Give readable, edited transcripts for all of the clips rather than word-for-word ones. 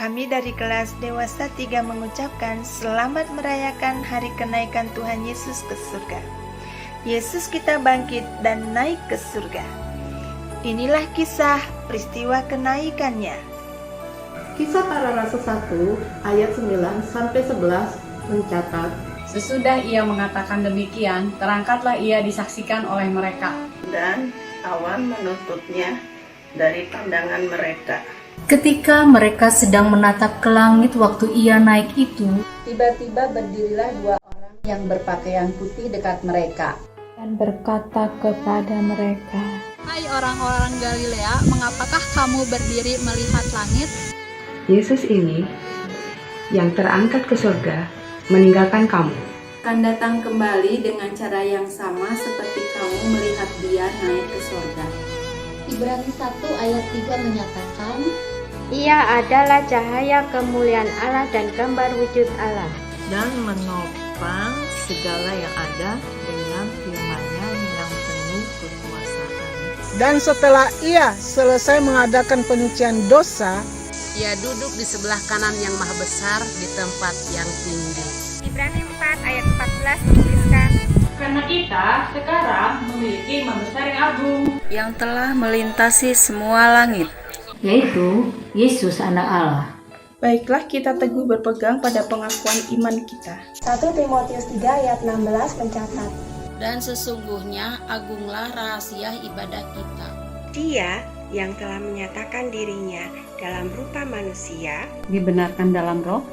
Kami dari kelas Dewasa 3 mengucapkan selamat merayakan hari kenaikan Tuhan Yesus ke surga. Yesus kita bangkit dan naik ke surga. Inilah kisah peristiwa kenaikannya. Kisah Para Rasul 1 ayat 9 sampai 11 mencatat, Sesudah ia mengatakan demikian, terangkatlah ia disaksikan oleh mereka. Dan awan menutupnya dari pandangan mereka. Ketika mereka sedang menatap ke langit waktu ia naik itu, tiba-tiba berdirilah dua orang yang berpakaian putih dekat mereka. Dan berkata kepada mereka, Hai orang-orang Galilea, mengapakah kamu berdiri melihat langit? Yesus ini yang terangkat ke surga meninggalkan kamu. akan datang kembali dengan cara yang sama seperti kamu melihat dia naik ke surga. Ibrani 1 ayat 3 menyatakan, Ia adalah cahaya kemuliaan Allah dan gambar wujud Allah. Dan menopang segala yang ada dengan firman-Nya yang penuh kekuasaan. Dan setelah ia selesai mengadakan penyucian dosa, ia duduk di sebelah kanan yang maha besar di tempat yang tinggi. Ibrani 4 ayat 14 menuliskan, Karena kita sekarang memiliki Imam Besar yang agung, yang telah melintasi semua langit, Yaitu Yesus anak Allah. Baiklah kita teguh berpegang pada pengakuan iman kita. 1 Timotius 3 ayat 16 mencatat, Dan sesungguhnya agunglah rahasia ibadah kita. Dia yang telah menyatakan dirinya dalam rupa manusia, Dibenarkan dalam roh,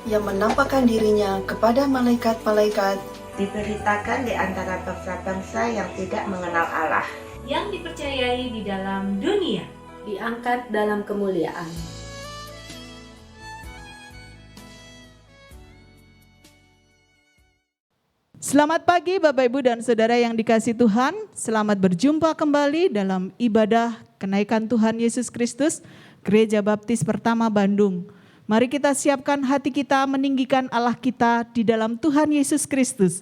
Yang menampakkan dirinya kepada malaikat-malaikat, diberitakan di antara bangsa-bangsa yang tidak mengenal Allah, yang dipercayai di dalam dunia, Diangkat dalam kemuliaan. Selamat pagi Bapak Ibu dan Saudara yang dikasihi Tuhan. Selamat berjumpa kembali dalam ibadah kenaikan Tuhan Yesus Kristus, Gereja Baptis Pertama Bandung. Mari kita siapkan hati kita meninggikan Allah kita di dalam Tuhan Yesus Kristus.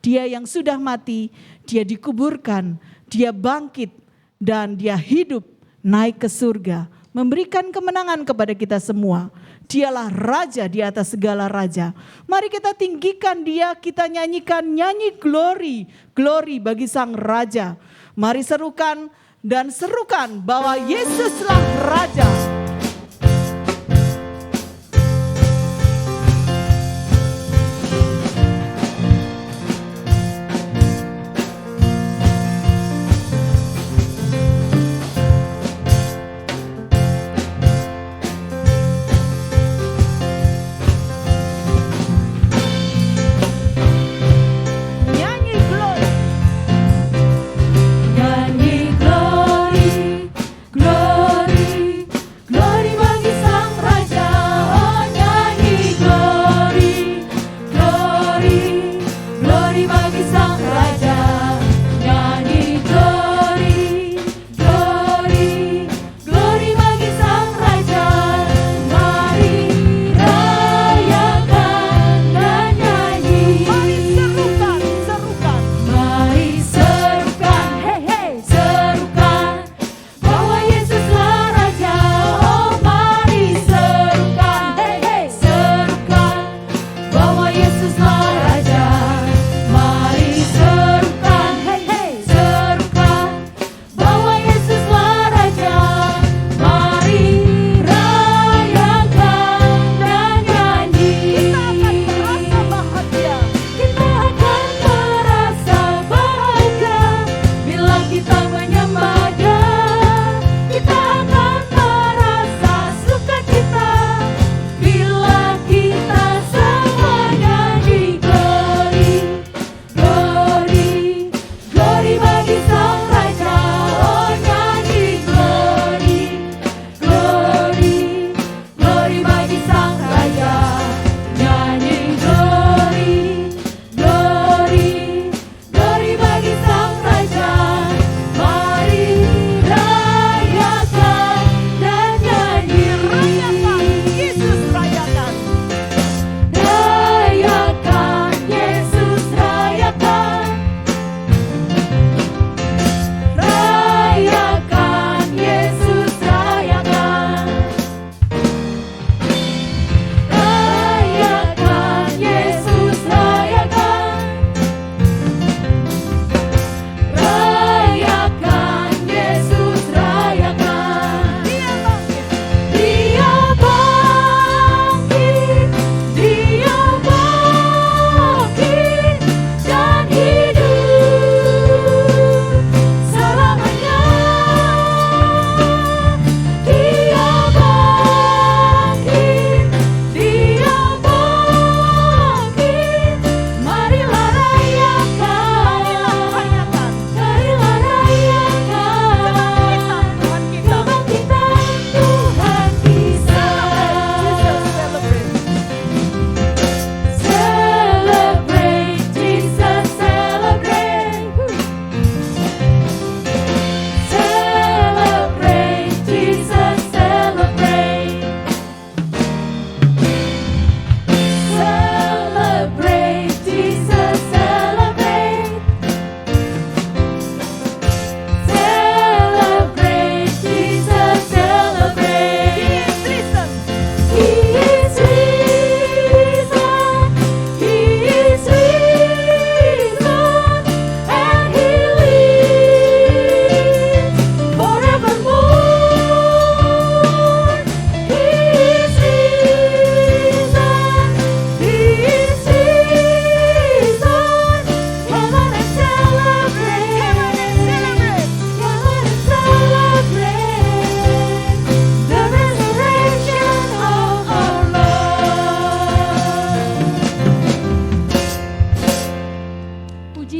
Dia yang sudah mati, dia dikuburkan, dia bangkit, dan dia hidup naik ke surga. Memberikan kemenangan kepada kita semua. Dialah Raja di atas segala Raja. Mari kita tinggikan dia, kita nyanyikan nyanyi glory, glory bagi Sang Raja. Mari serukan dan serukan bahwa Yesuslah Raja.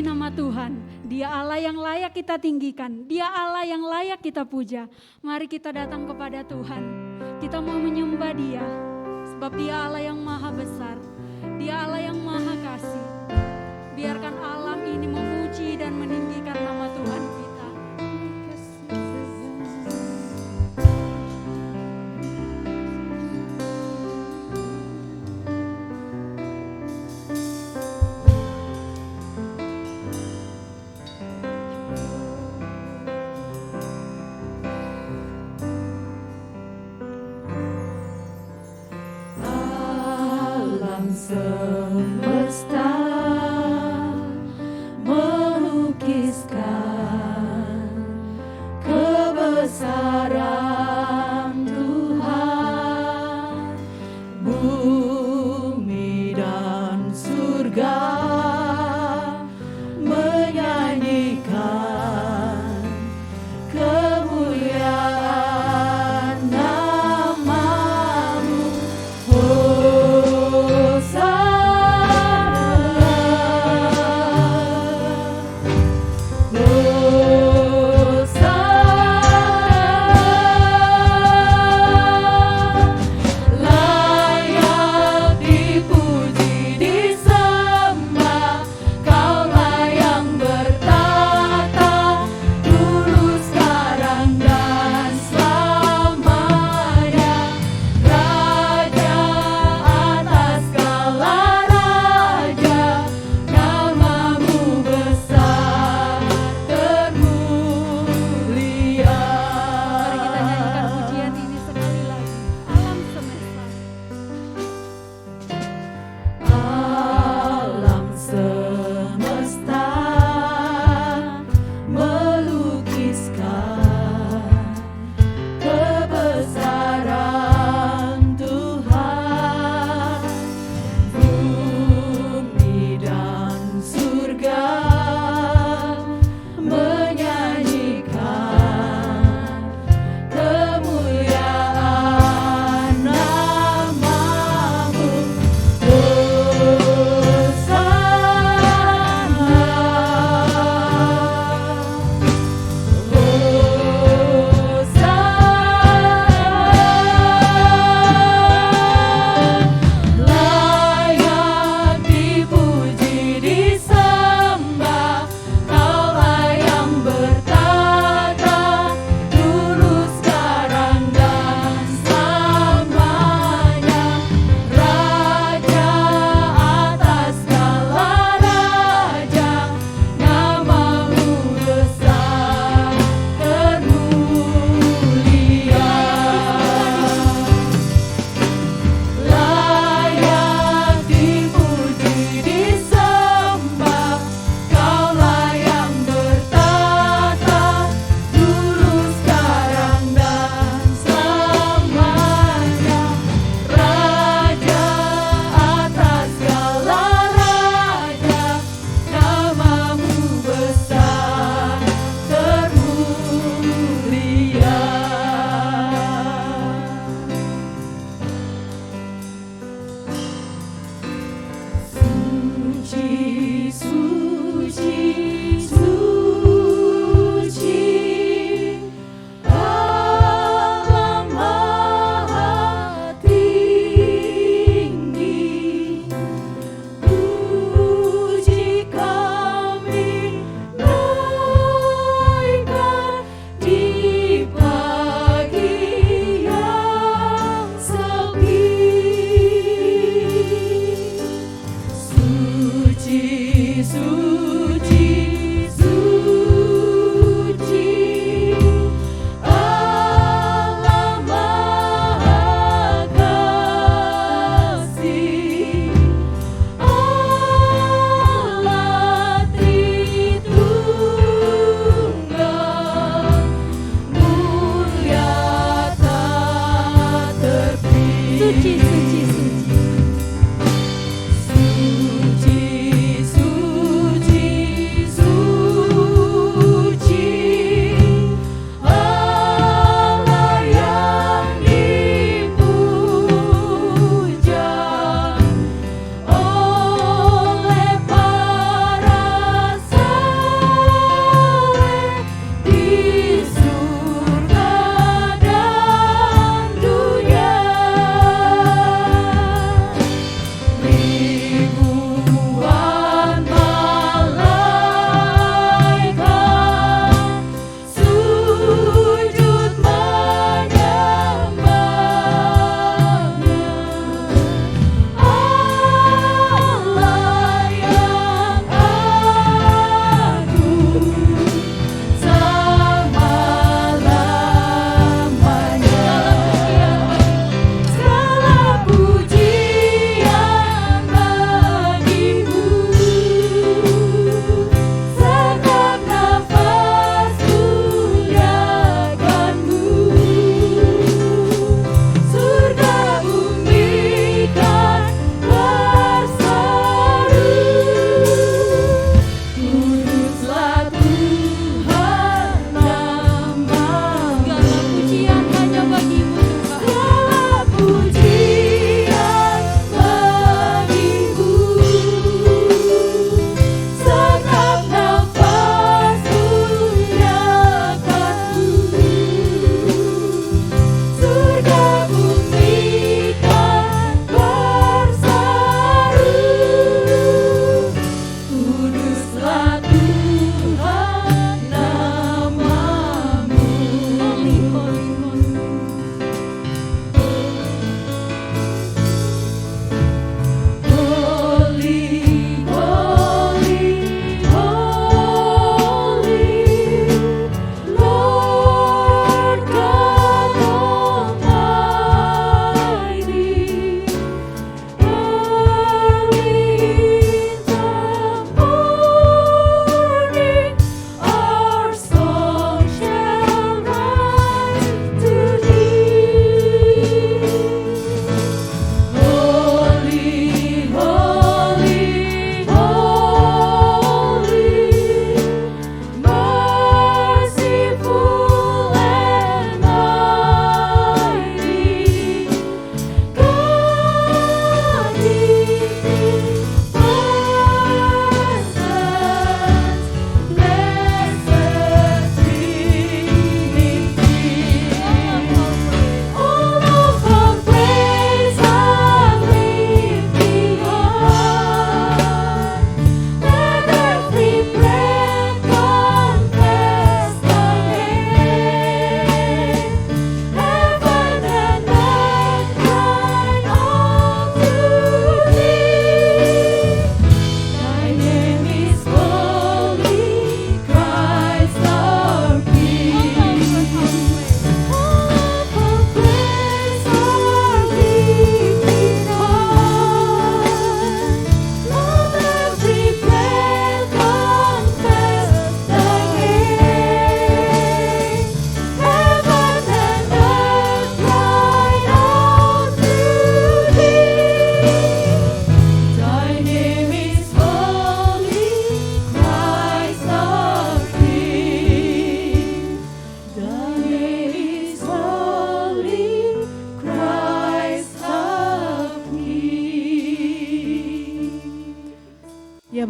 nama Tuhan. Dia Allah yang layak kita tinggikan. Dia Allah yang layak kita puja. Mari kita datang kepada Tuhan. Kita mau menyembah Dia. Sebab Dia Allah yang maha besar. Dia Allah yang maha kasih. Biarkan alam ini memuji dan meninggikan nama Tuhan kita. Alam semesta melukiskan kebesaran Tuhan, bumi dan surga menyanyikan kemuliaan nama-Mu. Suci,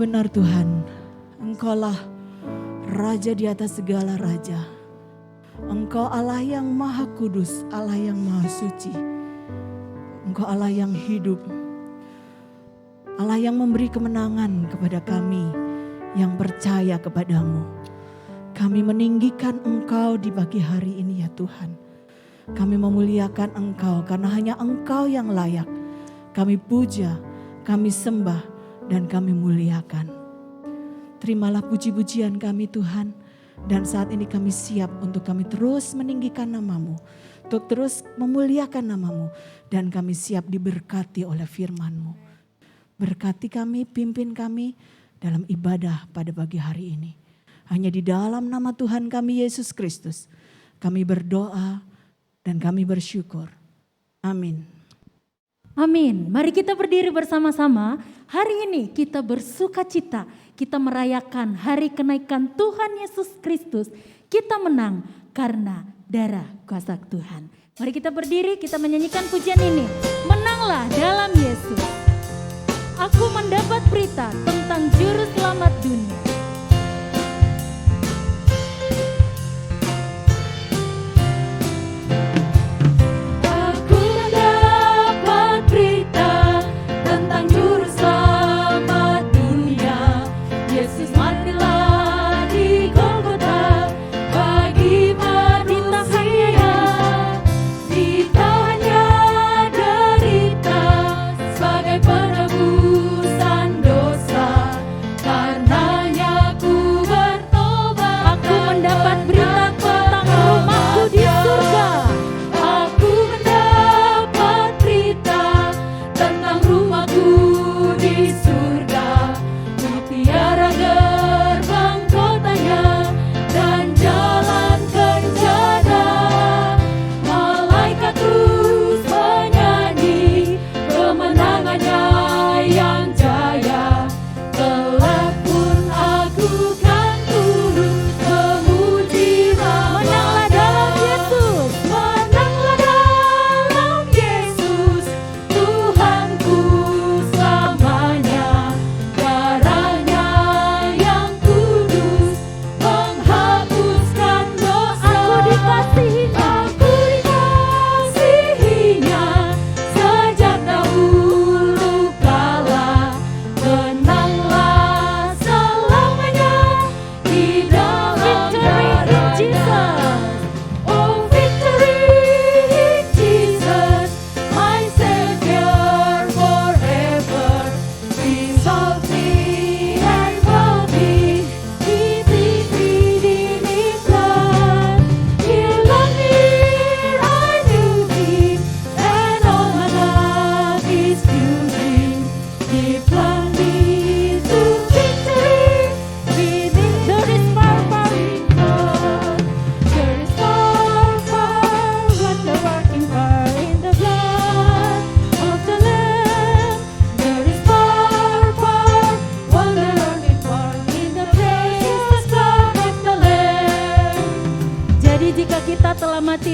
benar Tuhan, Engkaulah Raja di atas segala raja. Engkau Allah yang maha kudus, Allah yang maha suci. Engkau Allah yang hidup, Allah yang memberi kemenangan kepada kami yang percaya kepadamu. Kami meninggikan Engkau di pagi hari ini ya Tuhan. Kami memuliakan Engkau karena hanya Engkau yang layak. Kami puja, kami sembah, dan kami muliakan. Terimalah puji-pujian kami Tuhan. Dan saat ini kami siap untuk kami terus meninggikan nama-Mu. Untuk terus memuliakan nama-Mu. Dan kami siap diberkati oleh firman-Mu. Berkati kami, pimpin kami dalam ibadah pada pagi hari ini. Hanya di dalam nama Tuhan kami Yesus Kristus. Kami berdoa dan kami bersyukur. Amin. Amin. Mari kita berdiri bersama-sama. Hari ini kita bersuka cita. Kita merayakan hari kenaikan Tuhan Yesus Kristus. Kita menang karena darah kuasa Tuhan. Mari kita berdiri, kita menyanyikan pujian ini. Menanglah dalam Yesus. Aku mendapat berita tentang juru selamat dunia.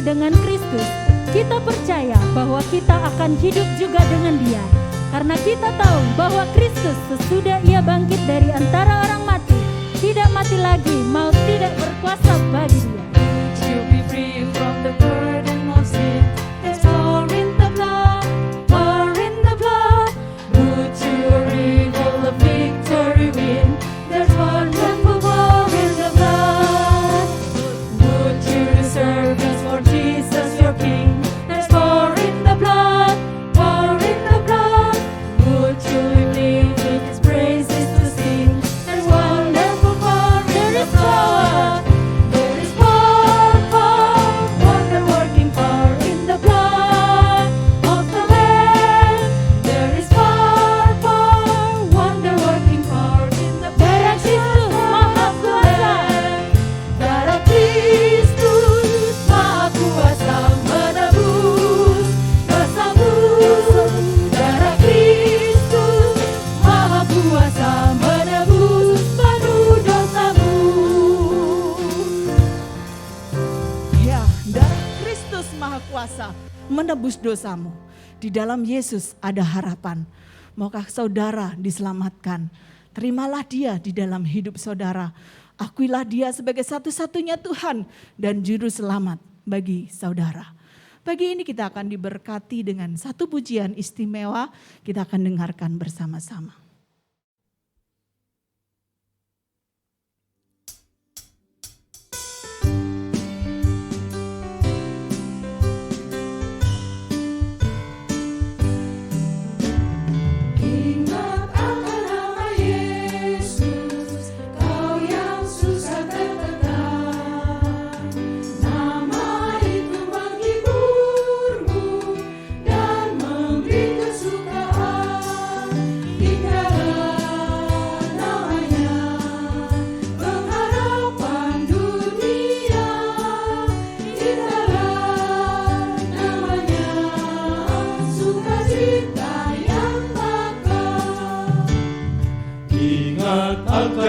Dengan Kristus, kita percaya bahwa kita akan hidup juga dengan Dia. Karena kita tahu bahwa Kristus sesudah Ia bangkit dari antara orang mati, tidak mati lagi, maut tidak berkuasa bagi Dia. You'll be free from the burden of sin. There's power in the blood, power in the blood. Would you recall the victory win? There's wonderful power in the blood. Would you serve us for Jesus your King? There's power in the blood, power in the blood. Would you live in His praises to sing? There's wonderful power in the blood. There is power, power, wonder-working power in the blood of the Lamb. There is power, power, wonder-working power in the blood of the Lamb. Darah Kristus Maha Kuasa menebus dosamu. Darah Kristus Maha Kuasa menebus seluruh dosamu. Ya, darah Kristus Maha Kuasa menebus dosamu. Di dalam Yesus ada harapan. Maukah saudara diselamatkan Terimalah dia di dalam hidup saudara. Akuilah dia sebagai satu-satunya Tuhan dan Juru Selamat bagi saudara. Pagi ini kita akan diberkati dengan satu pujian istimewa. Kita akan dengarkan bersama-sama.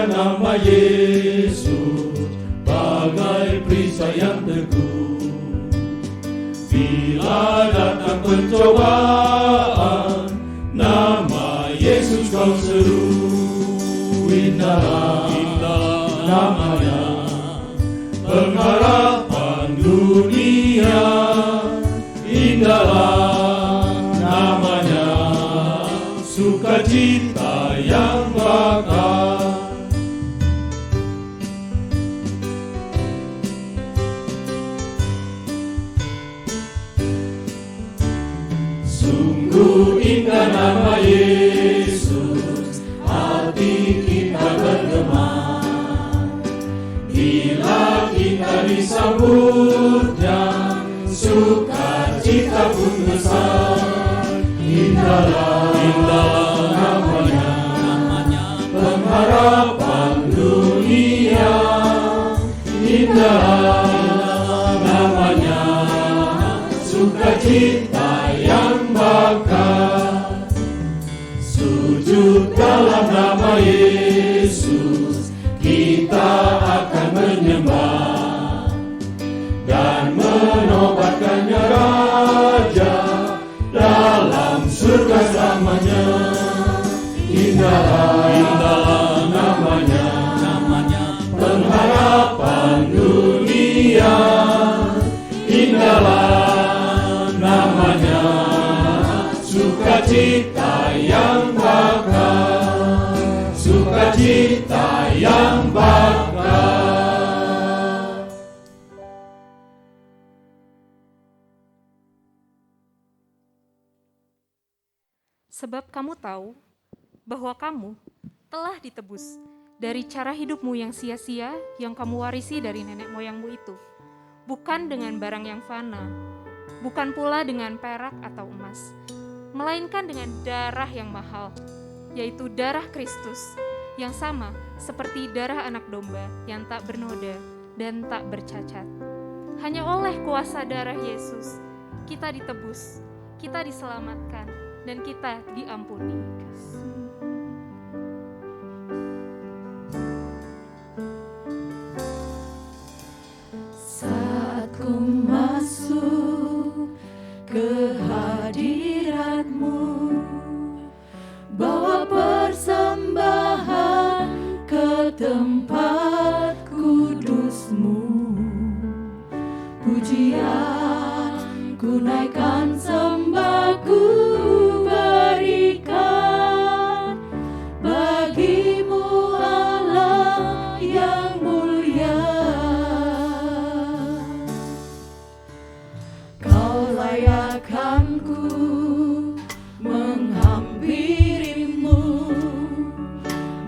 Nama Yesus bagai perisai yang teguh. Bila datang pencobaan, nama Yesus kau seru. Indahlah namanya, pengharapan dunia. Indahlah namanya, sukacita yang bakal. Indah nama Yesus, hati kita bergema. Bila kita disambutnya, sukacita pun besar. Indahlah namanya, pengharapan dunia. Indahlah namanya, sukacita yang bakal. Sujud dalam nama Yesus, kita akan menyembah dan menobatkannya Raja dalam surga selamanya. Indahlah namanya, pengharapan dunia. Indahlah namanya, sukacita yang bakal. Sukacita yang bakal. Sebab kamu tahu bahwa kamu telah ditebus dari cara hidupmu yang sia-sia yang kamu warisi dari nenek moyangmu itu, bukan dengan barang yang fana, bukan pula dengan perak atau emas, melainkan dengan darah yang mahal, yaitu darah Kristus, yang sama seperti darah anak domba yang tak bernoda dan tak bercacat. Hanya oleh kuasa darah Yesus, kita ditebus, kita diselamatkan, dan kita diampuni. Saat ku masuk ke hadirat-Mu, bawa persembahan ke tempat kudus-Mu, pujian ku naikkan, sembah ku berikan bagi-Mu Allah yang mulia. Kau layakkan ku menghampiri-Mu,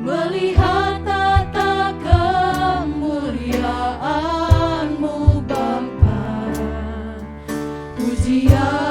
melihat tata kemuliaan-Mu Bapa. Pujian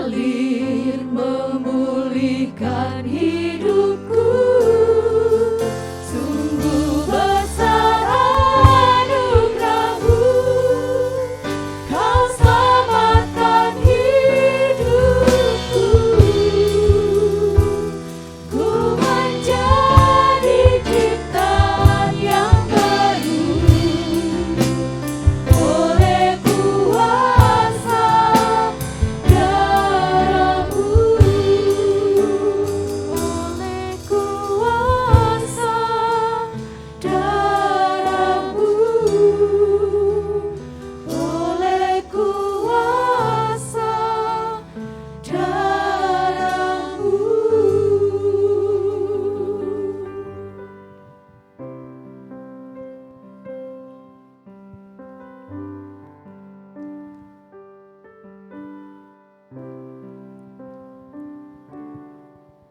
mengalir memulihkan hidupku. Sungguh besar anugerah-Mu, Kau selamatkan hidupku. Ku menjadi ciptaan yang baru oleh kuasa darah-Mu, oleh kuasa darah-Mu, oleh kuasa darah-Mu.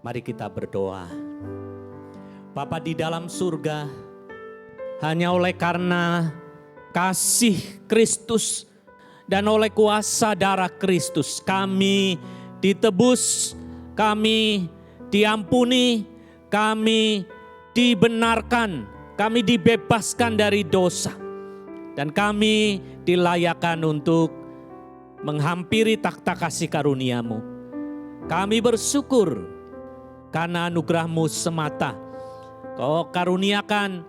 Mari kita berdoa. Bapa di dalam surga, hanya oleh karena kasih Kristus dan oleh kuasa darah Kristus kami ditebus, kami diampuni, kami dibenarkan, kami dibebaskan dari dosa. Dan kami dilayakkan untuk menghampiri takhta kasih karunia-Mu. Kami bersyukur karena anugerah-Mu semata. Kau karuniakan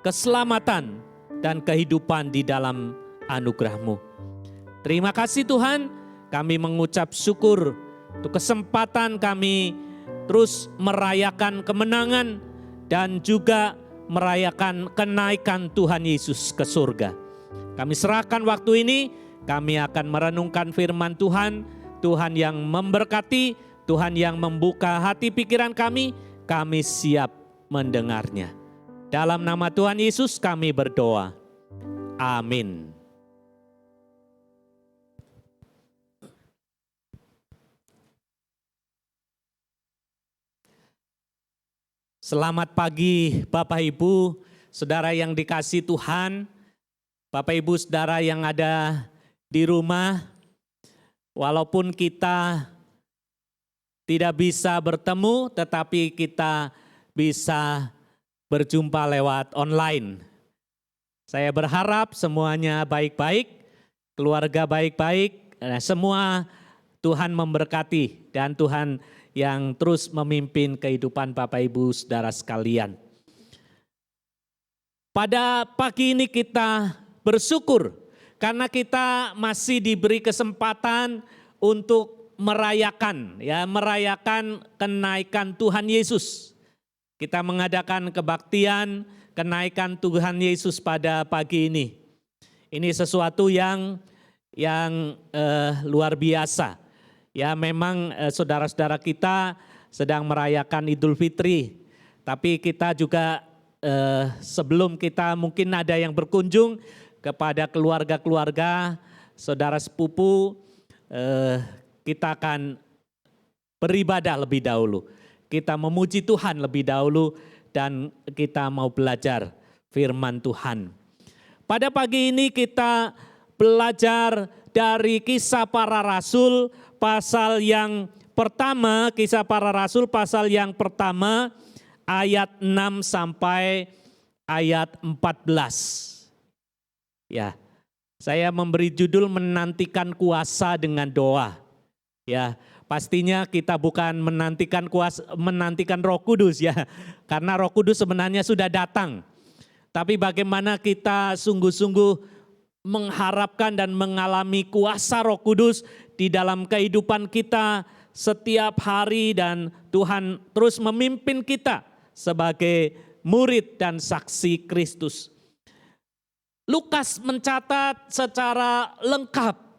keselamatan dan kehidupan di dalam anugerah-Mu. Terima kasih Tuhan, kami mengucap syukur untuk kesempatan kami terus merayakan kemenangan dan juga merayakan kenaikan Tuhan Yesus ke surga. Kami serahkan waktu ini, kami akan merenungkan firman Tuhan, Tuhan yang memberkati, Tuhan yang membuka hati pikiran kami siap mendengarnya. Dalam nama Tuhan Yesus kami berdoa. Amin. Selamat pagi Bapak Ibu, saudara yang dikasihi Tuhan, Bapak Ibu saudara yang ada di rumah, walaupun kita tidak bisa bertemu, tetapi kita bisa berjumpa lewat online. Saya berharap semuanya baik-baik, keluarga baik-baik, semua Tuhan memberkati dan Tuhan yang terus memimpin kehidupan Bapak Ibu saudara sekalian. Pada pagi ini kita bersyukur karena kita masih diberi kesempatan untuk merayakan kenaikan Tuhan Yesus. Kita mengadakan kebaktian kenaikan Tuhan Yesus pada pagi ini. Ini sesuatu yang luar biasa. Ya memang saudara-saudara kita sedang merayakan Idul Fitri. Tapi kita juga sebelum kita mungkin ada yang berkunjung kepada keluarga-keluarga, saudara sepupu, kita akan beribadah lebih dahulu. Kita memuji Tuhan lebih dahulu dan kita mau belajar firman Tuhan. Pada pagi ini kita belajar dari Kisah Para Rasul pasal yang pertama, Kisah Para Rasul pasal yang pertama ayat 6 sampai ayat 14. Ya, saya memberi judul menantikan kuasa dengan doa. Ya, pastinya kita bukan menantikan Roh Kudus ya, karena Roh Kudus sebenarnya sudah datang. Tapi bagaimana kita sungguh-sungguh mengharapkan dan mengalami kuasa Roh Kudus di dalam kehidupan kita setiap hari dan Tuhan terus memimpin kita sebagai murid dan saksi Kristus. Lukas mencatat secara lengkap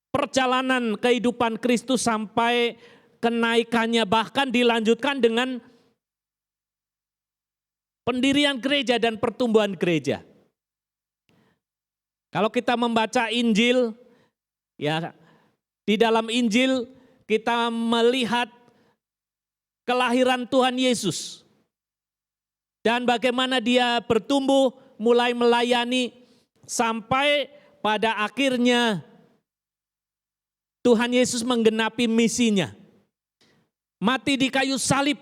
perjalanan kehidupan Kristus sampai kenaikannya, bahkan dilanjutkan dengan pendirian gereja dan pertumbuhan gereja. Kalau kita membaca Injil, ya di dalam Injil kita melihat kelahiran Tuhan Yesus. Dan bagaimana dia bertumbuh, mulai melayani, sampai pada akhirnya Tuhan Yesus menggenapi misinya. Mati di kayu salib,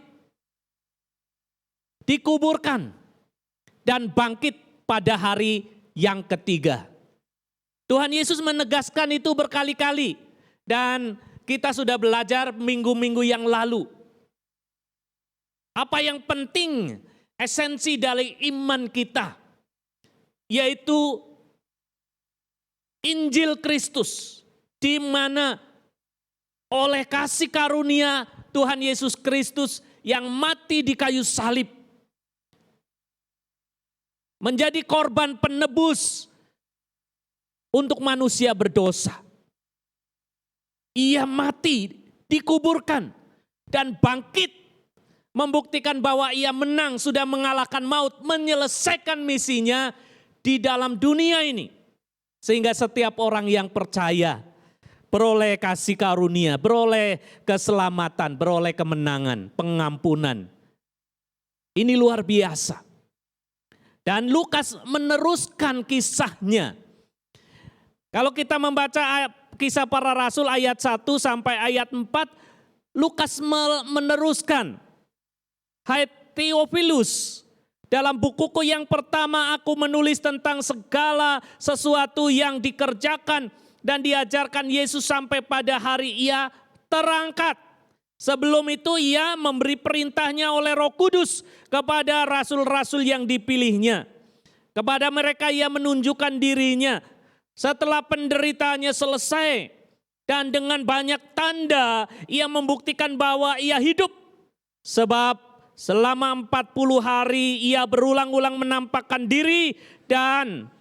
dikuburkan, dan bangkit pada hari yang ketiga. Tuhan Yesus menegaskan itu berkali-kali dan kita sudah belajar minggu-minggu yang lalu. Apa yang penting, esensi dari iman kita, yaitu Injil Kristus, di mana oleh kasih karunia Tuhan Yesus Kristus yang mati di kayu salib, menjadi korban penebus untuk manusia berdosa. Ia mati, dikuburkan, dan bangkit, membuktikan bahwa ia menang, sudah mengalahkan maut, menyelesaikan misinya di dalam dunia ini. Sehingga setiap orang yang percaya beroleh kasih karunia, beroleh keselamatan, beroleh kemenangan, pengampunan. Ini luar biasa. Dan Lukas meneruskan kisahnya. Kalau kita membaca Kisah Para Rasul ayat 1 sampai ayat 4, Lukas meneruskan. Hai Theophilus, dalam bukuku yang pertama aku menulis tentang segala sesuatu yang dikerjakan dan diajarkan Yesus sampai pada hari ia terangkat. Sebelum itu ia memberi perintahnya oleh Roh Kudus kepada rasul-rasul yang dipilihnya. Kepada mereka ia menunjukkan dirinya setelah penderitaannya selesai. Dan dengan banyak tanda ia membuktikan bahwa ia hidup. Sebab selama 40 hari ia berulang-ulang menampakkan diri dan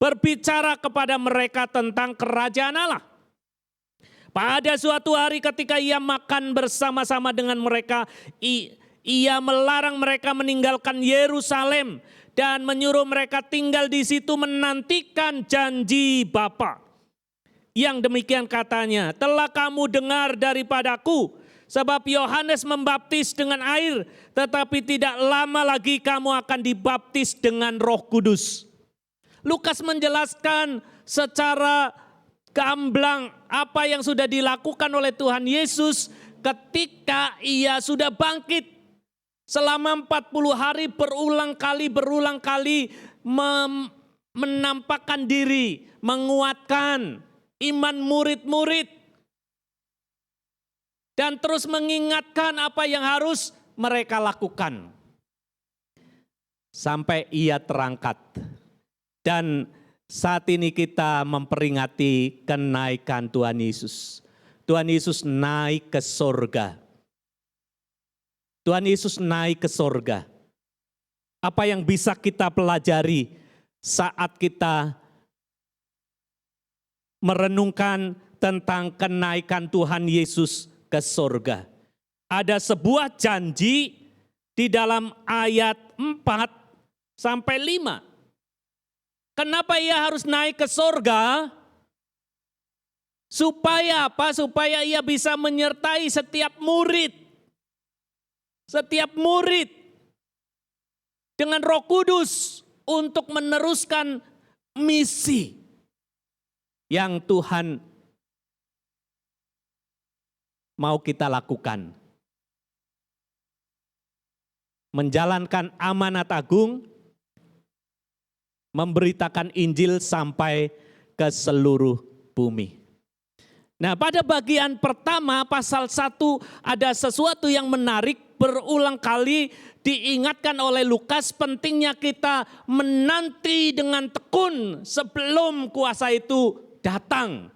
berbicara kepada mereka tentang kerajaan Allah. Pada suatu hari ketika ia makan bersama-sama dengan mereka, ia melarang mereka meninggalkan Yerusalem dan menyuruh mereka tinggal di situ menantikan janji Bapa. Yang demikian katanya, telah kamu dengar daripadaku, sebab Yohanes membaptis dengan air, tetapi tidak lama lagi kamu akan dibaptis dengan Roh Kudus. Lukas menjelaskan secara gamblang apa yang sudah dilakukan oleh Tuhan Yesus ketika ia sudah bangkit. Selama 40 hari berulang kali menampakkan diri, menguatkan iman murid-murid. Dan terus mengingatkan apa yang harus mereka lakukan. Sampai ia terangkat. Dan saat ini kita memperingati kenaikan Tuhan Yesus. Tuhan Yesus naik ke sorga. Tuhan Yesus naik ke sorga. Apa yang bisa kita pelajari saat kita merenungkan tentang kenaikan Tuhan Yesus ke sorga? Ada sebuah janji di dalam ayat 4 sampai 5. Kenapa ia harus naik ke sorga? Supaya apa? Supaya ia bisa menyertai setiap murid. Setiap murid dengan Roh Kudus untuk meneruskan misi yang Tuhan mau kita lakukan. Menjalankan amanat agung, memberitakan Injil sampai ke seluruh bumi. Nah, pada bagian pertama pasal 1 ada sesuatu yang menarik, berulang kali diingatkan oleh Lukas, pentingnya kita menanti dengan tekun sebelum kuasa itu datang.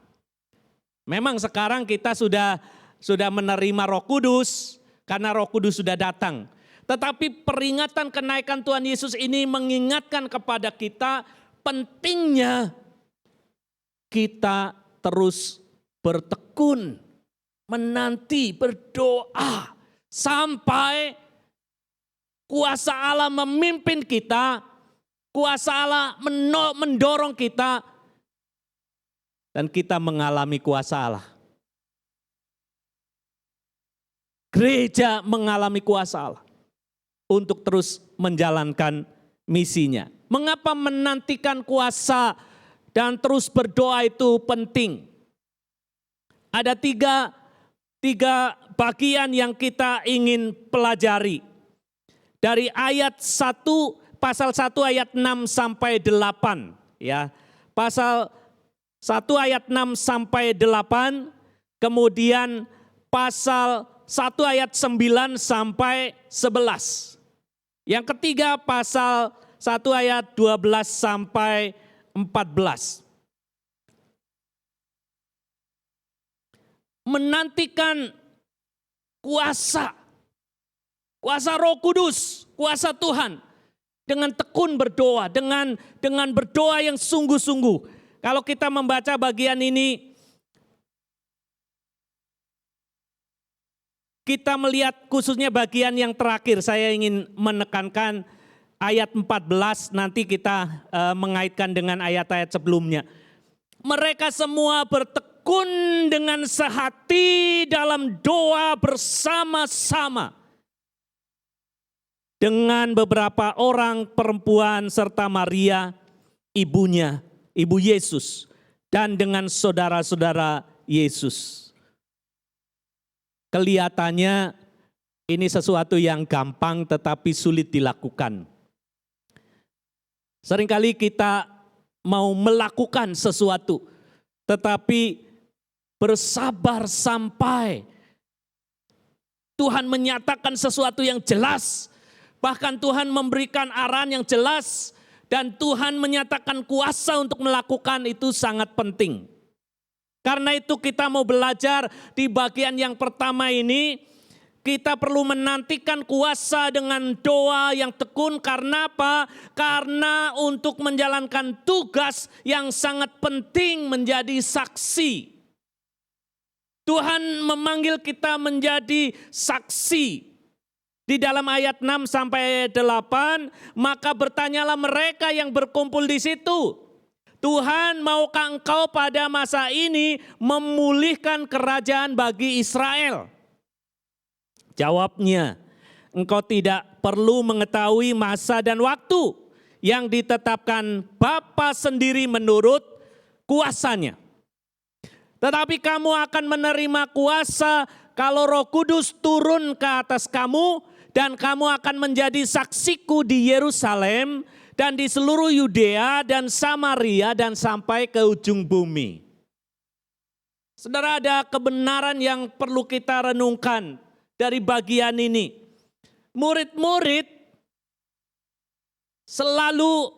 Memang sekarang kita sudah menerima Roh Kudus karena Roh Kudus sudah datang. Tetapi peringatan kenaikan Tuhan Yesus ini mengingatkan kepada kita pentingnya kita terus bertekun, menanti, berdoa sampai kuasa Allah memimpin kita, kuasa Allah mendorong kita, dan kita mengalami kuasa Allah. Gereja mengalami kuasa Allah untuk terus menjalankan misinya. Mengapa menantikan kuasa dan terus berdoa itu penting? Ada tiga bagian yang kita ingin pelajari. Dari ayat 1, pasal 1 ayat 6 sampai 8. Ya, pasal 1 ayat 6 sampai 8, kemudian pasal 1 ayat 9 sampai 11. Yang ketiga pasal 1 ayat 12 sampai 14. Menantikan kuasa Roh Kudus, kuasa Tuhan. Dengan tekun berdoa, dengan berdoa yang sungguh-sungguh. Kalau kita membaca bagian ini, kita melihat khususnya bagian yang terakhir. Saya ingin menekankan ayat 14, nanti kita mengaitkan dengan ayat-ayat sebelumnya. Mereka semua bertekun dengan sehati dalam doa bersama-sama dengan beberapa orang perempuan serta Maria, ibunya, ibu Yesus, dan dengan saudara-saudara Yesus. Kelihatannya ini sesuatu yang gampang tetapi sulit dilakukan. Seringkali kita mau melakukan sesuatu, tetapi bersabar sampai Tuhan menyatakan sesuatu yang jelas. Bahkan Tuhan memberikan arahan yang jelas dan Tuhan menyatakan kuasa untuk melakukan, itu sangat penting. Karena itu kita mau belajar di bagian yang pertama ini, kita perlu menantikan kuasa dengan doa yang tekun. Karena apa? Karena untuk menjalankan tugas yang sangat penting, menjadi saksi. Tuhan memanggil kita menjadi saksi. Di dalam ayat 6 sampai 8, maka bertanyalah mereka yang berkumpul di situ, Tuhan, maukah Engkau pada masa ini memulihkan kerajaan bagi Israel? Jawabnya, engkau tidak perlu mengetahui masa dan waktu yang ditetapkan Bapa sendiri menurut kuasanya. Tetapi kamu akan menerima kuasa kalau Roh Kudus turun ke atas kamu, dan kamu akan menjadi saksiku di Yerusalem dan di seluruh Yudea dan Samaria dan sampai ke ujung bumi. Saudara, ada kebenaran yang perlu kita renungkan dari bagian ini. Murid-murid selalu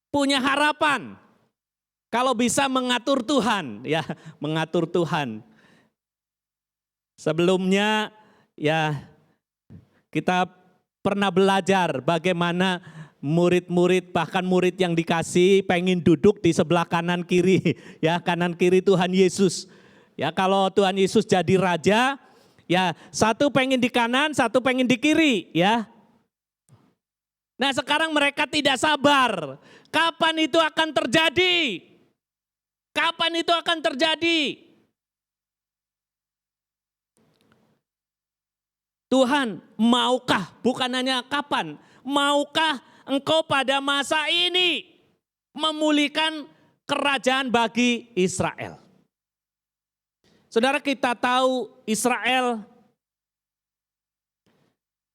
punya harapan kalau bisa mengatur Tuhan, mengatur Tuhan. Sebelumnya kita pernah belajar bagaimana murid-murid, bahkan murid yang dikasih pengen duduk di sebelah kanan kiri, kanan kiri Tuhan Yesus. Kalau Tuhan Yesus jadi raja, satu pengen di kanan, satu pengen di kiri, Nah, sekarang mereka tidak sabar. Kapan itu akan terjadi? Kapan itu akan terjadi? Tuhan, maukah, bukan hanya kapan, maukah Engkau pada masa ini memulihkan kerajaan bagi Israel? Saudara, kita tahu Israel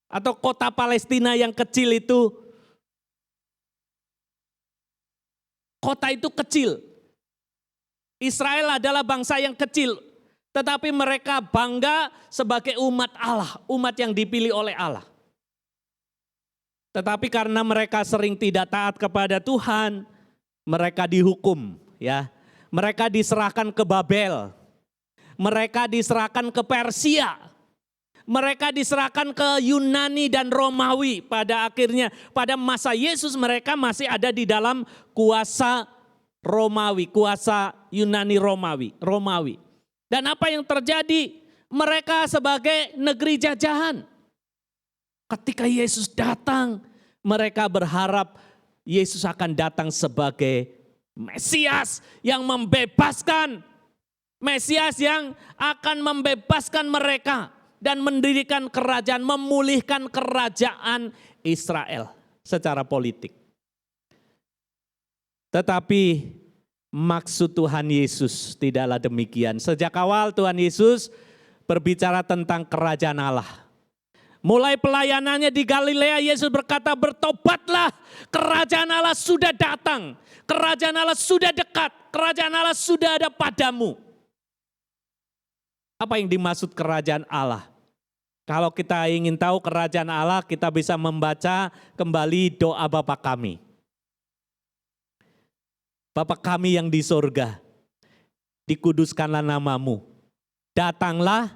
atau kota Palestina yang kecil itu, kota itu kecil. Israel adalah bangsa yang kecil. Tetapi mereka bangga sebagai umat Allah, umat yang dipilih oleh Allah. Tetapi karena mereka sering tidak taat kepada Tuhan, mereka dihukum, Mereka diserahkan ke Babel. Mereka diserahkan ke Persia. Mereka diserahkan ke Yunani dan Romawi. Pada akhirnya, pada masa Yesus mereka masih ada di dalam kuasa Romawi, kuasa Yunani Romawi. Dan apa yang terjadi? Mereka sebagai negeri jajahan. Ketika Yesus datang, mereka berharap Yesus akan datang sebagai Mesias yang membebaskan. Mesias yang akan membebaskan mereka dan mendirikan kerajaan, memulihkan kerajaan Israel secara politik. Tetapi maksud Tuhan Yesus tidaklah demikian. Sejak awal Tuhan Yesus berbicara tentang kerajaan Allah. Mulai pelayanannya di Galilea, Yesus berkata, bertobatlah, kerajaan Allah sudah datang, kerajaan Allah sudah dekat, kerajaan Allah sudah ada padamu. Apa yang dimaksud kerajaan Allah? Kalau kita ingin tahu kerajaan Allah, kita bisa membaca kembali doa Bapa kami. Bapa kami yang di sorga, dikuduskanlah namamu, datanglah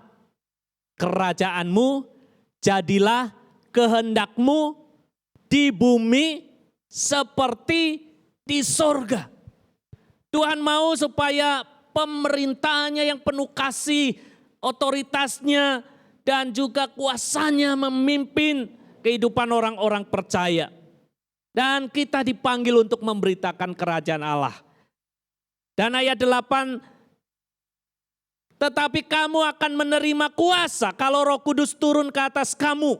kerajaanmu, jadilah kehendakmu di bumi seperti di sorga. Tuhan mau supaya pemerintahnya yang penuh kasih, otoritasnya dan juga kuasanya memimpin kehidupan orang-orang percaya. Dan kita dipanggil untuk memberitakan kerajaan Allah. Dan ayat 8, tetapi kamu akan menerima kuasa kalau Roh Kudus turun ke atas kamu.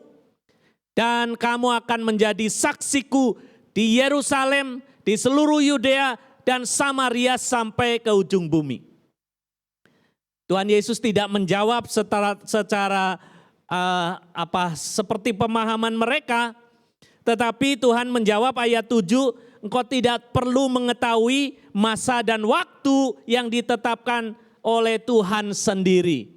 Dan kamu akan menjadi saksiku di Yerusalem, di seluruh Yudea dan Samaria sampai ke ujung bumi. Tuhan Yesus tidak menjawab secara seperti pemahaman mereka. Tetapi Tuhan menjawab ayat 7, engkau tidak perlu mengetahui masa dan waktu yang ditetapkan oleh Tuhan sendiri.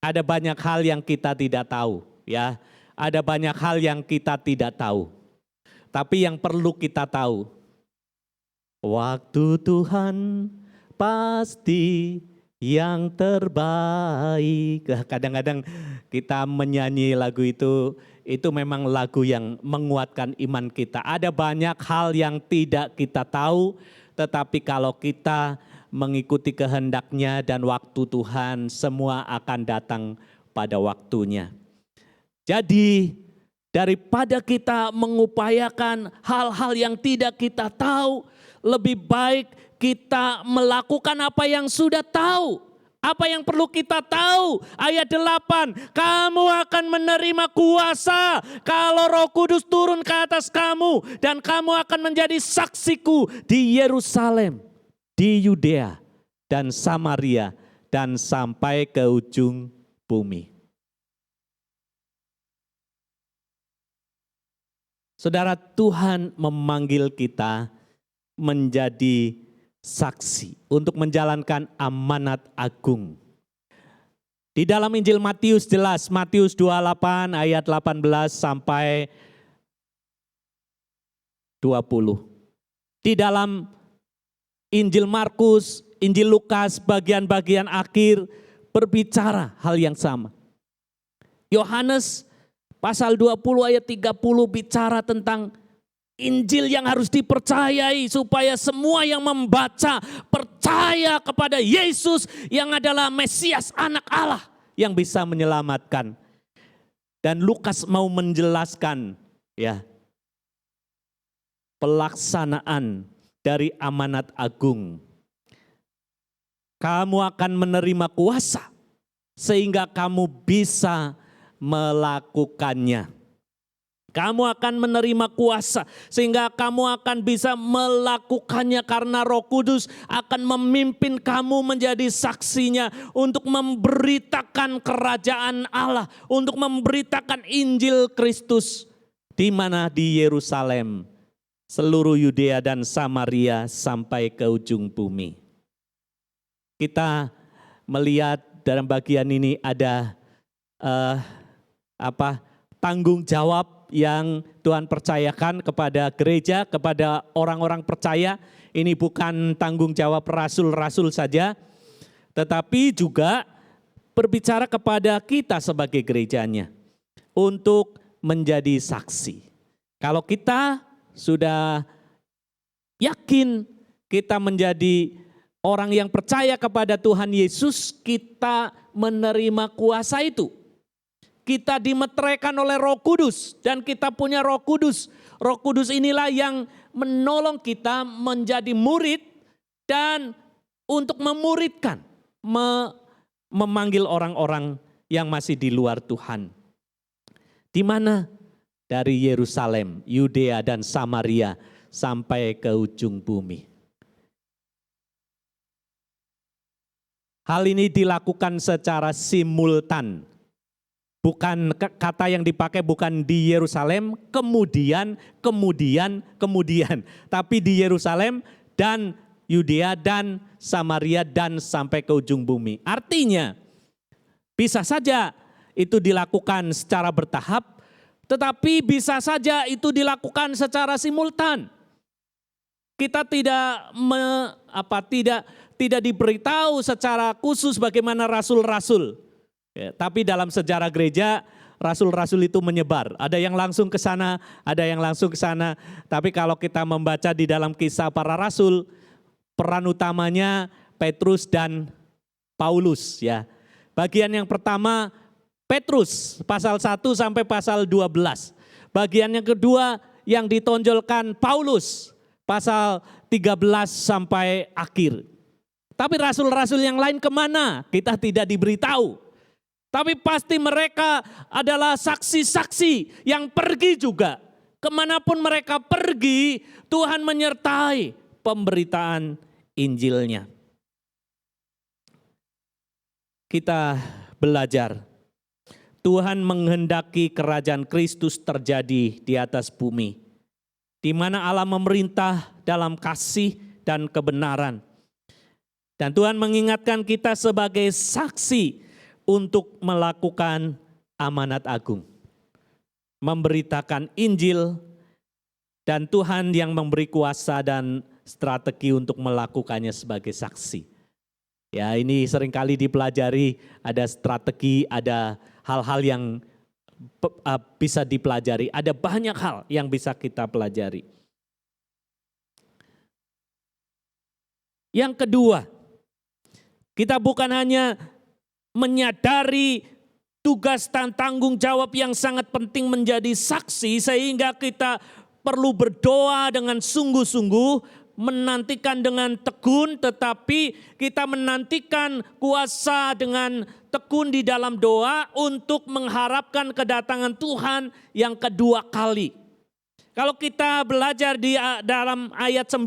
Ada banyak hal yang kita tidak tahu, ya. Ada banyak hal yang kita tidak tahu. Tapi yang perlu kita tahu, waktu Tuhan pasti yang terbaik. Kadang-kadang kita menyanyi lagu itu memang lagu yang menguatkan iman kita. Ada banyak hal yang tidak kita tahu, tetapi kalau kita mengikuti kehendaknya dan waktu Tuhan, semua akan datang pada waktunya. Jadi daripada kita mengupayakan hal-hal yang tidak kita tahu, lebih baik kita melakukan apa yang sudah tahu. Apa yang perlu kita tahu? Ayat 8, kamu akan menerima kuasa kalau Roh Kudus turun ke atas kamu. Dan kamu akan menjadi saksiku di Yerusalem, di Yudea dan Samaria dan sampai ke ujung bumi. Saudara, Tuhan memanggil kita menjadi saksi untuk menjalankan amanat agung. Di dalam Injil Matius jelas, Matius 28 ayat 18 sampai 20. Di dalam Injil Markus, Injil Lukas bagian-bagian akhir berbicara hal yang sama. Yohanes pasal 20 ayat 30 bicara tentang Injil yang harus dipercayai supaya semua yang membaca percaya kepada Yesus yang adalah Mesias, anak Allah yang bisa menyelamatkan. Dan Lukas mau menjelaskan ya pelaksanaan dari amanat agung. Kamu akan menerima kuasa sehingga kamu bisa melakukannya. Kamu akan menerima kuasa sehingga kamu akan bisa melakukannya karena Roh Kudus akan memimpin kamu menjadi saksinya untuk memberitakan kerajaan Allah, untuk memberitakan Injil Kristus di mana di Yerusalem, seluruh Yudea dan Samaria sampai ke ujung bumi. Kita melihat dalam bagian ini ada tanggung jawab yang Tuhan percayakan kepada gereja, kepada orang-orang percaya. Ini bukan tanggung jawab rasul-rasul saja, tetapi juga berbicara kepada kita sebagai gerejanya untuk menjadi saksi. Kalau kita sudah yakin kita menjadi orang yang percaya kepada Tuhan Yesus, kita menerima kuasa itu. Kita dimeteraikan oleh Roh Kudus dan kita punya Roh Kudus. Roh Kudus inilah yang menolong kita menjadi murid dan untuk memuridkan, memanggil orang-orang yang masih di luar Tuhan. Di mana? Dari Yerusalem, Yudea dan Samaria sampai ke ujung bumi. Hal ini dilakukan secara simultan. Bukan kata yang dipakai bukan di Yerusalem, kemudian, tapi di Yerusalem dan Yudea dan Samaria dan sampai ke ujung bumi. Artinya bisa saja itu dilakukan secara bertahap, tetapi bisa saja itu dilakukan secara simultan. Kita tidak diberitahu secara khusus bagaimana rasul-rasul. Ya, tapi dalam sejarah gereja, rasul-rasul itu menyebar. Ada yang langsung ke sana, ada yang langsung ke sana. Tapi kalau kita membaca di dalam Kisah Para Rasul, peran utamanya Petrus dan Paulus. Ya, bagian yang pertama Petrus, pasal 1 sampai pasal 12. Bagian yang kedua yang ditonjolkan Paulus, pasal 13 sampai akhir. Tapi rasul-rasul yang lain kemana? Kita tidak diberitahu. Tapi pasti mereka adalah saksi-saksi yang pergi juga. Kemanapun mereka pergi, Tuhan menyertai pemberitaan Injilnya. Kita belajar, Tuhan menghendaki kerajaan Kristus terjadi di atas bumi, di mana Allah memerintah dalam kasih dan kebenaran. Dan Tuhan mengingatkan kita sebagai saksi untuk melakukan amanat agung, memberitakan Injil, dan Tuhan yang memberi kuasa dan strategi untuk melakukannya sebagai saksi. Ya, ini seringkali dipelajari, ada strategi, ada hal-hal yang bisa dipelajari, ada banyak hal yang bisa kita pelajari. Yang kedua, kita bukan hanya menyadari tugas dan tanggung jawab yang sangat penting menjadi saksi, sehingga kita perlu berdoa dengan sungguh-sungguh, menantikan dengan tekun, tetapi kita menantikan kuasa dengan tekun di dalam doa untuk mengharapkan kedatangan Tuhan yang kedua kali. Kalau kita belajar di dalam ayat 9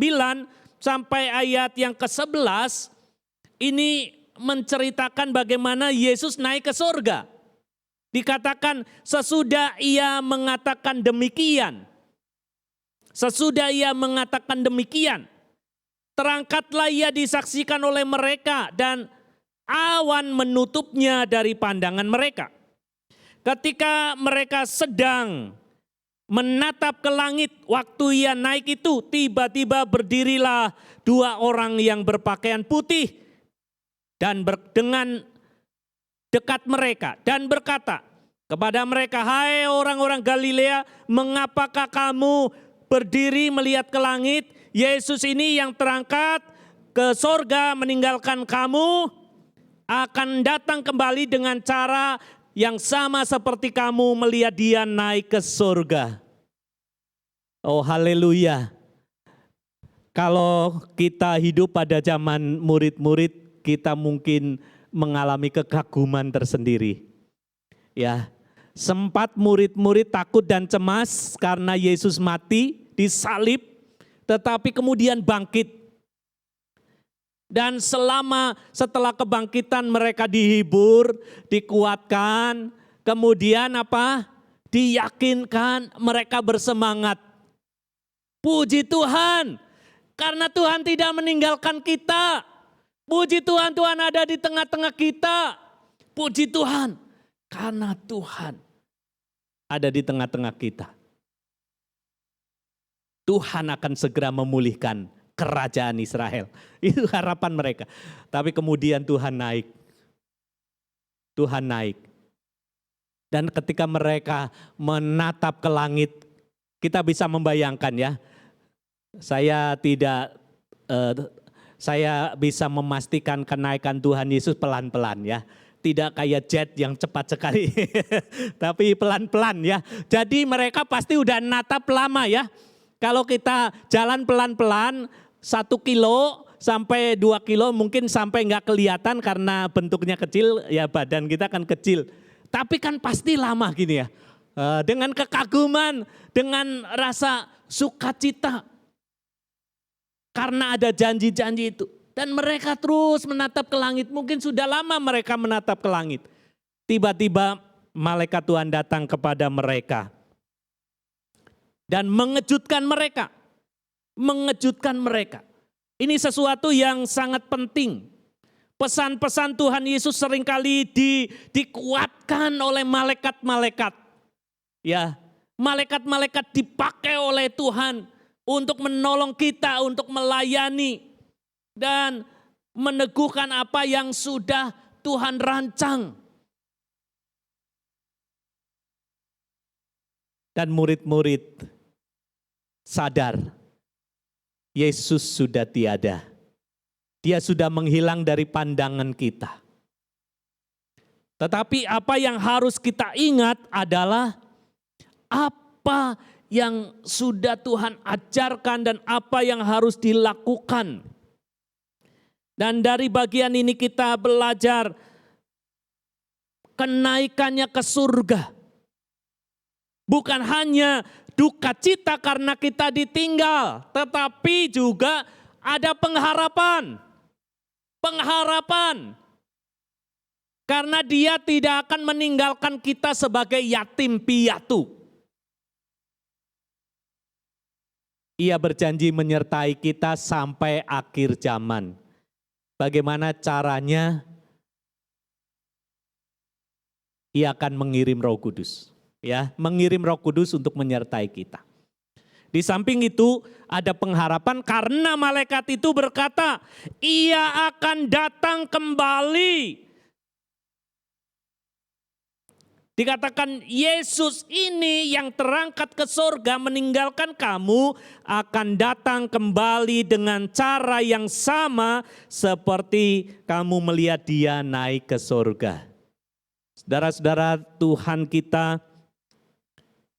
sampai ayat yang ke-11, ini menceritakan bagaimana Yesus naik ke surga. Dikatakan sesudah ia mengatakan demikian. Sesudah ia mengatakan demikian, terangkatlah ia disaksikan oleh mereka dan awan menutupnya dari pandangan mereka. Ketika mereka sedang menatap ke langit waktu ia naik itu, tiba-tiba berdirilah dua orang yang berpakaian putih dan dengan dekat mereka dan berkata kepada mereka, "Hai orang-orang Galilea, mengapakah kamu berdiri melihat ke langit? Yesus ini yang terangkat ke sorga meninggalkan kamu akan datang kembali dengan cara yang sama seperti kamu melihat dia naik ke surga." Oh haleluya. Kalau kita hidup pada zaman murid-murid, kita mungkin mengalami kekaguman tersendiri. Ya, sempat murid-murid takut dan cemas karena Yesus mati, disalib, tetapi kemudian bangkit. Dan setelah kebangkitan mereka dihibur, dikuatkan, kemudian apa? Diyakinkan, mereka bersemangat. Puji Tuhan, karena Tuhan tidak meninggalkan kita. Puji Tuhan, Tuhan ada di tengah-tengah kita. Puji Tuhan, karena Tuhan ada di tengah-tengah kita. Tuhan akan segera memulihkan kerajaan Israel. Itu harapan mereka. Tapi kemudian Tuhan naik. Tuhan naik. Dan ketika mereka menatap ke langit, kita bisa membayangkan ya. Saya bisa memastikan kenaikan Tuhan Yesus pelan-pelan ya. Tidak kayak jet yang cepat sekali, tapi pelan-pelan ya. Jadi mereka pasti udah natap lama ya. Kalau kita jalan pelan-pelan 1 kilo sampai 2 kilo mungkin sampai nggak kelihatan karena bentuknya kecil, ya badan kita kan kecil. Tapi kan pasti lama gini ya. Dengan kekaguman, dengan rasa sukacita. Karena ada janji-janji itu. Dan mereka terus menatap ke langit. Mungkin sudah lama mereka menatap ke langit. Tiba-tiba malaikat Tuhan datang kepada mereka. Dan mengejutkan mereka. Mengejutkan mereka. Ini sesuatu yang sangat penting. Pesan-pesan Tuhan Yesus seringkali dikuatkan oleh malaikat-malaikat. Ya, malaikat-malaikat dipakai oleh Tuhan untuk menolong kita, untuk melayani. Dan meneguhkan apa yang sudah Tuhan rancang. Dan murid-murid sadar, Yesus sudah tiada. Dia sudah menghilang dari pandangan kita. Tetapi apa yang harus kita ingat adalah apa yang sudah Tuhan ajarkan dan apa yang harus dilakukan. Dan dari bagian ini kita belajar kenaikannya ke surga. Bukan hanya duka cita karena kita ditinggal, tetapi juga ada pengharapan. Pengharapan. Karena Dia tidak akan meninggalkan kita sebagai yatim piatu. Ia berjanji menyertai kita sampai akhir zaman. Bagaimana caranya? Ia akan mengirim Roh Kudus, ya, mengirim Roh Kudus untuk menyertai kita. Di samping itu ada pengharapan karena malaikat itu berkata, Ia akan datang kembali. Dikatakan Yesus ini yang terangkat ke surga meninggalkan kamu akan datang kembali dengan cara yang sama seperti kamu melihat Dia naik ke surga. Saudara-saudara, Tuhan kita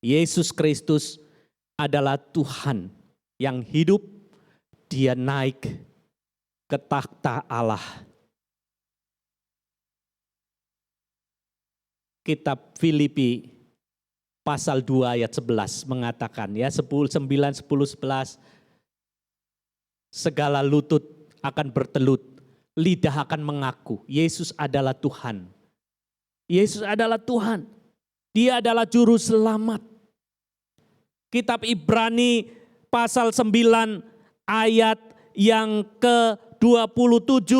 Yesus Kristus adalah Tuhan yang hidup. Dia naik ke takhta Allah. Kitab Filipi pasal 2 ayat 11 mengatakan, ya, 9, 10, 11, segala lutut akan bertelut, lidah akan mengaku Yesus adalah Tuhan. Yesus adalah Tuhan. Dia adalah juru selamat. Kitab Ibrani pasal 9 ayat yang ke-27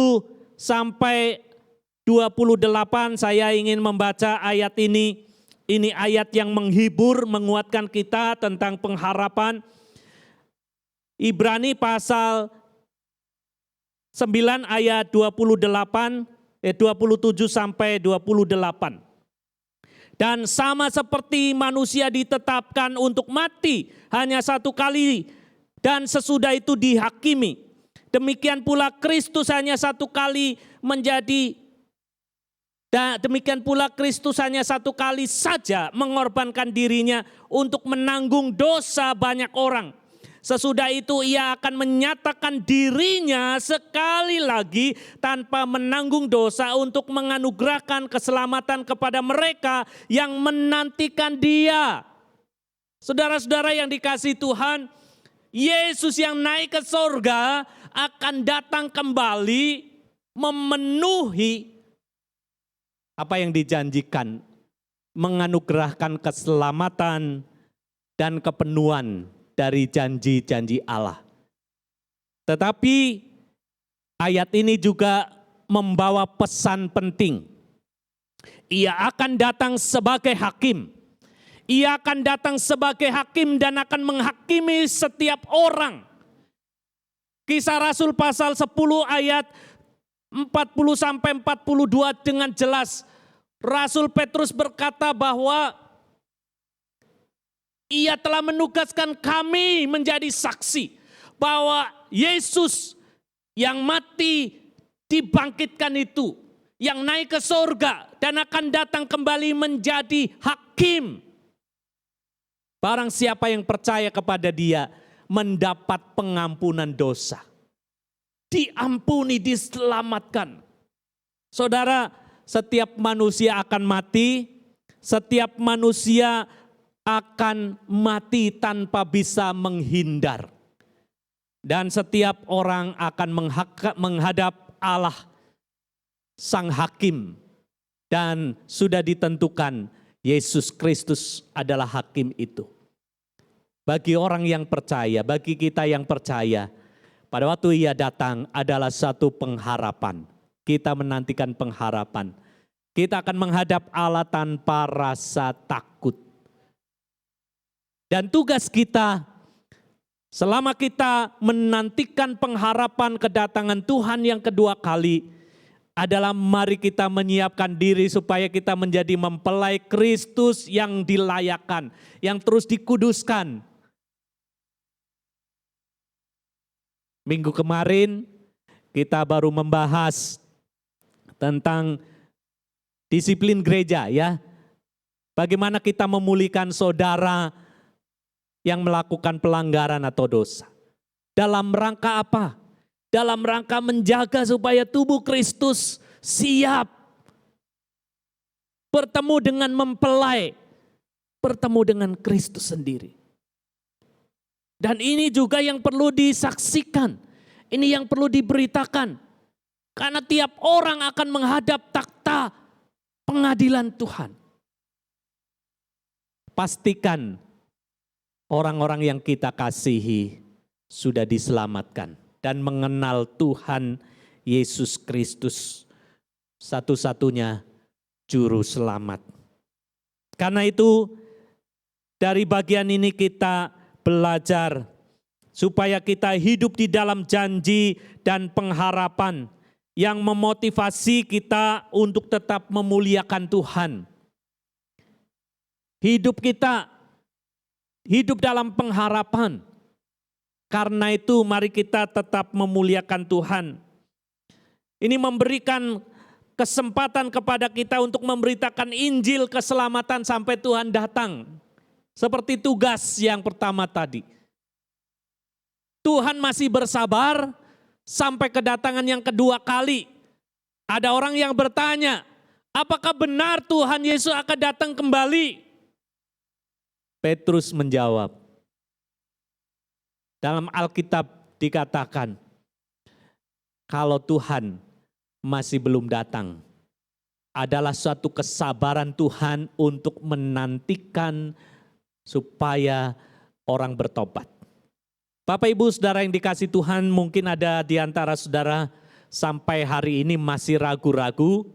sampai 28, saya ingin membaca ayat ini. Ini ayat yang menghibur, menguatkan kita tentang pengharapan. Ibrani pasal 9 ayat 27 sampai 28. Dan sama seperti manusia ditetapkan untuk mati hanya satu kali dan sesudah itu dihakimi. Demikian pula Kristus hanya satu kali demikian pula Kristus hanya satu kali saja mengorbankan dirinya untuk menanggung dosa banyak orang. Sesudah itu Ia akan menyatakan dirinya sekali lagi tanpa menanggung dosa untuk menganugerahkan keselamatan kepada mereka yang menantikan Dia. Saudara-saudara yang dikasihi Tuhan, Yesus yang naik ke surga akan datang kembali memenuhi apa yang dijanjikan, menganugerahkan keselamatan dan kepenuhan dari janji-janji Allah. Tetapi ayat ini juga membawa pesan penting. Ia akan datang sebagai hakim. Ia akan datang sebagai hakim dan akan menghakimi setiap orang. Kisah Rasul pasal 10 ayat 40 sampai 42 dengan jelas Rasul Petrus berkata bahwa Ia telah menugaskan kami menjadi saksi bahwa Yesus yang mati dibangkitkan itu, yang naik ke surga dan akan datang kembali menjadi hakim. Barang siapa yang percaya kepada Dia mendapat pengampunan dosa. Diampuni, diselamatkan. Saudara, setiap manusia akan mati, setiap manusia akan mati tanpa bisa menghindar. Dan setiap orang akan menghadap Allah Sang Hakim. Dan sudah ditentukan Yesus Kristus adalah hakim itu. Bagi orang yang percaya, bagi kita yang percaya, pada waktu Ia datang adalah satu pengharapan. Kita menantikan pengharapan. Kita akan menghadap Allah tanpa rasa takut. Dan tugas kita selama kita menantikan pengharapan kedatangan Tuhan yang kedua kali adalah mari kita menyiapkan diri supaya kita menjadi mempelai Kristus yang dilayakkan, yang terus dikuduskan. Minggu kemarin kita baru membahas tentang disiplin gereja ya. Bagaimana kita memulihkan saudara yang melakukan pelanggaran atau dosa. Dalam rangka apa? Dalam rangka menjaga supaya tubuh Kristus siap. Bertemu dengan mempelai. Bertemu dengan Kristus sendiri. Dan ini juga yang perlu disaksikan. Ini yang perlu diberitakan. Karena tiap orang akan menghadap takhta pengadilan Tuhan. Pastikan orang-orang yang kita kasihi sudah diselamatkan dan mengenal Tuhan Yesus Kristus satu-satunya juru selamat. Karena itu dari bagian ini kita belajar supaya kita hidup di dalam janji dan pengharapan yang memotivasi kita untuk tetap memuliakan Tuhan. Hidup kita hidup dalam pengharapan. Karena itu mari kita tetap memuliakan Tuhan. Ini memberikan kesempatan kepada kita untuk memberitakan Injil keselamatan sampai Tuhan datang. Seperti tugas yang pertama tadi. Tuhan masih bersabar sampai kedatangan yang kedua kali. Ada orang yang bertanya, apakah benar Tuhan Yesus akan datang kembali? Petrus menjawab, dalam Alkitab dikatakan, kalau Tuhan masih belum datang, adalah suatu kesabaran Tuhan untuk menantikan supaya orang bertobat. Bapak Ibu Saudara yang dikasih Tuhan, mungkin ada di antara saudara sampai hari ini masih ragu-ragu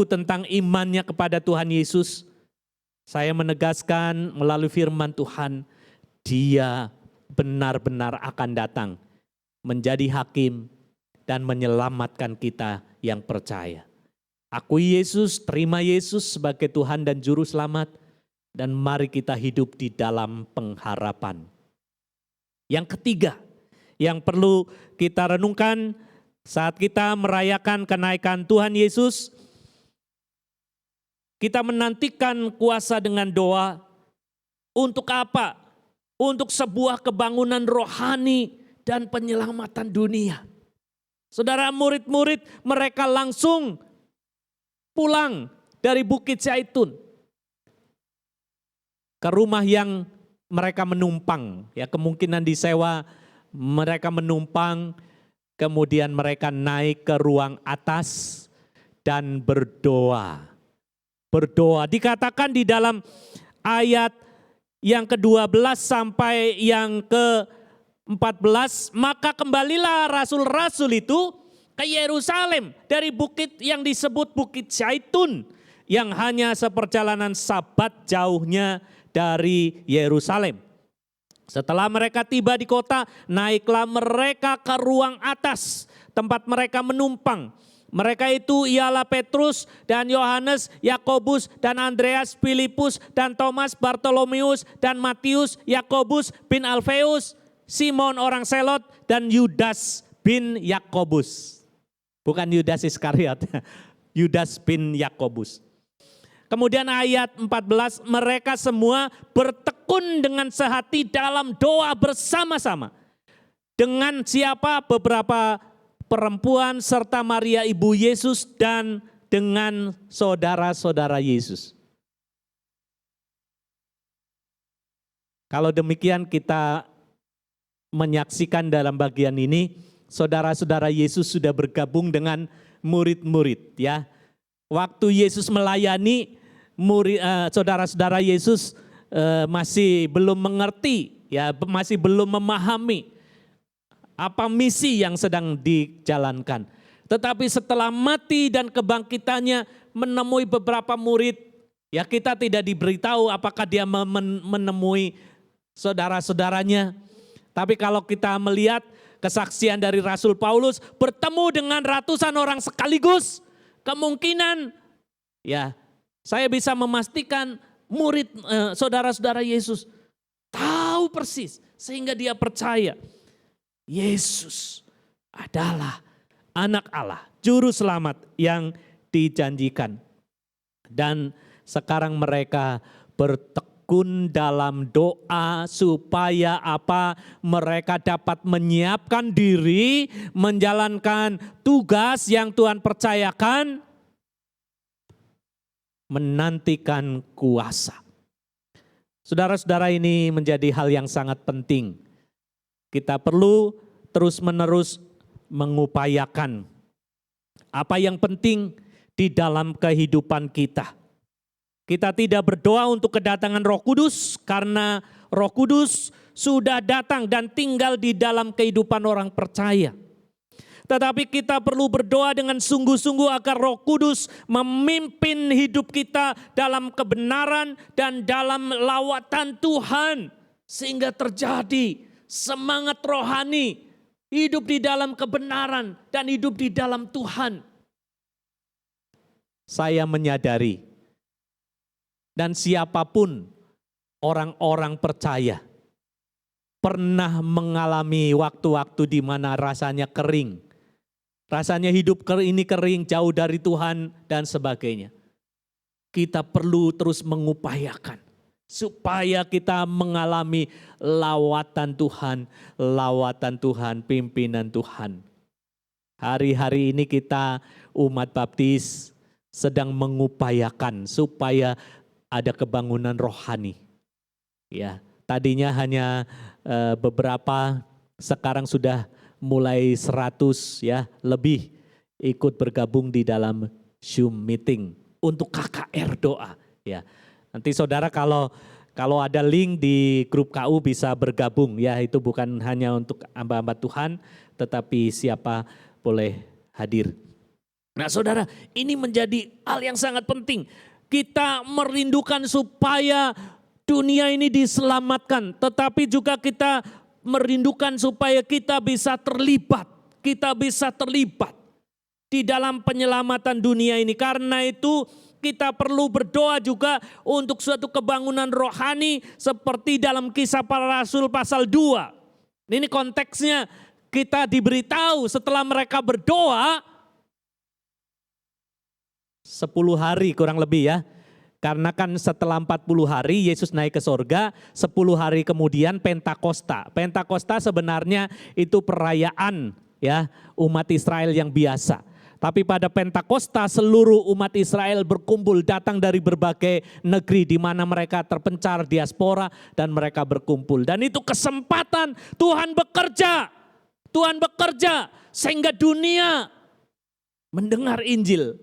tentang imannya kepada Tuhan Yesus. Saya menegaskan melalui firman Tuhan, Dia benar-benar akan datang menjadi hakim dan menyelamatkan kita yang percaya. Akui Yesus, terima Yesus sebagai Tuhan dan Juru Selamat, dan mari kita hidup di dalam pengharapan. Yang ketiga, yang perlu kita renungkan saat kita merayakan kenaikan Tuhan Yesus, kita menantikan kuasa dengan doa. Untuk apa? Untuk sebuah kebangunan rohani dan penyelamatan dunia. Saudara, murid-murid mereka langsung pulang dari Bukit Zaitun ke rumah yang mereka menumpang. Ya, kemungkinan disewa, mereka menumpang, kemudian mereka naik ke ruang atas dan berdoa. Berdoa. Dikatakan di dalam ayat yang ke-12 sampai yang ke-14, maka kembalilah rasul-rasul itu ke Yerusalem dari bukit yang disebut Bukit Zaitun, yang hanya seperjalanan Sabat jauhnya dari Yerusalem. Setelah mereka tiba di kota, naiklah mereka ke ruang atas tempat mereka menumpang. Mereka itu ialah Petrus dan Yohanes, Yakobus dan Andreas, Filipus dan Thomas, Bartolomeus dan Matius, Yakobus bin Alfeus, Simon orang Selot dan Yudas bin Yakobus. Bukan Yudas Iskariot, Yudas bin Yakobus. Kemudian ayat 14, mereka semua bertekun dengan sehati dalam doa bersama-sama. Dengan siapa? Beberapa perempuan serta Maria ibu Yesus dan dengan saudara-saudara Yesus. Kalau demikian kita menyaksikan dalam bagian ini, saudara-saudara Yesus sudah bergabung dengan murid-murid ya. Waktu Yesus melayani, saudara-saudara Yesus masih belum mengerti ya, masih belum memahami apa misi yang sedang dijalankan. Tetapi setelah mati dan kebangkitannya menemui beberapa murid, ya kita tidak diberitahu apakah dia menemui saudara-saudaranya. Tapi kalau kita melihat kesaksian dari Rasul Paulus bertemu dengan ratusan orang sekaligus, kemungkinan ya saya bisa memastikan murid saudara-saudara Yesus tahu persis sehingga dia percaya Yesus adalah anak Allah, juru selamat yang dijanjikan. Dan sekarang mereka bertekun dalam doa supaya apa? Mereka dapat menyiapkan diri, menjalankan tugas yang Tuhan percayakan, menantikan kuasa. Saudara-saudara, ini menjadi hal yang sangat penting. Kita perlu terus-menerus mengupayakan apa yang penting di dalam kehidupan kita. Kita tidak berdoa untuk kedatangan Roh Kudus karena Roh Kudus sudah datang dan tinggal di dalam kehidupan orang percaya. Tetapi kita perlu berdoa dengan sungguh-sungguh agar Roh Kudus memimpin hidup kita dalam kebenaran dan dalam lawatan Tuhan. Sehingga terjadi semangat rohani, hidup di dalam kebenaran dan hidup di dalam Tuhan. Saya menyadari dan siapapun orang-orang percaya pernah mengalami waktu-waktu di mana rasanya kering. Rasanya hidup ini kering, jauh dari Tuhan dan sebagainya. Kita perlu terus mengupayakan supaya kita mengalami lawatan Tuhan, pimpinan Tuhan. Hari-hari ini kita umat baptis sedang mengupayakan supaya ada kebangunan rohani. Ya, tadinya hanya beberapa, sekarang sudah mulai 100 ya lebih ikut bergabung di dalam Zoom meeting untuk KKR doa. Ya, nanti saudara kalau ada link di grup KU bisa bergabung ya, itu bukan hanya untuk hamba-hamba Tuhan, tetapi siapa boleh hadir. Nah saudara, ini menjadi hal yang sangat penting. Kita merindukan supaya dunia ini diselamatkan, tetapi juga kita merindukan supaya kita bisa terlibat di dalam penyelamatan dunia ini. Karena itu kita perlu berdoa juga untuk suatu kebangunan rohani seperti dalam Kisah Para Rasul pasal 2. Ini konteksnya, kita diberitahu setelah mereka berdoa 10 hari kurang lebih ya. Karena kan setelah 40 hari Yesus naik ke sorga, 10 hari kemudian Pentakosta. Pentakosta sebenarnya itu perayaan ya umat Israel yang biasa. Tapi pada Pentakosta seluruh umat Israel berkumpul, datang dari berbagai negeri di mana mereka terpencar diaspora dan mereka berkumpul. Dan itu kesempatan Tuhan bekerja sehingga dunia mendengar Injil.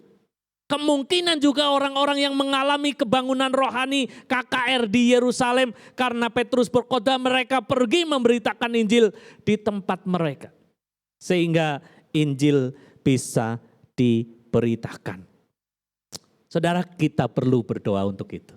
Kemungkinan juga orang-orang yang mengalami kebangunan rohani KKR di Yerusalem karena Petrus berkhotbah, mereka pergi memberitakan Injil di tempat mereka. Sehingga Injil bisa diberitakan. Saudara, kita perlu berdoa untuk itu.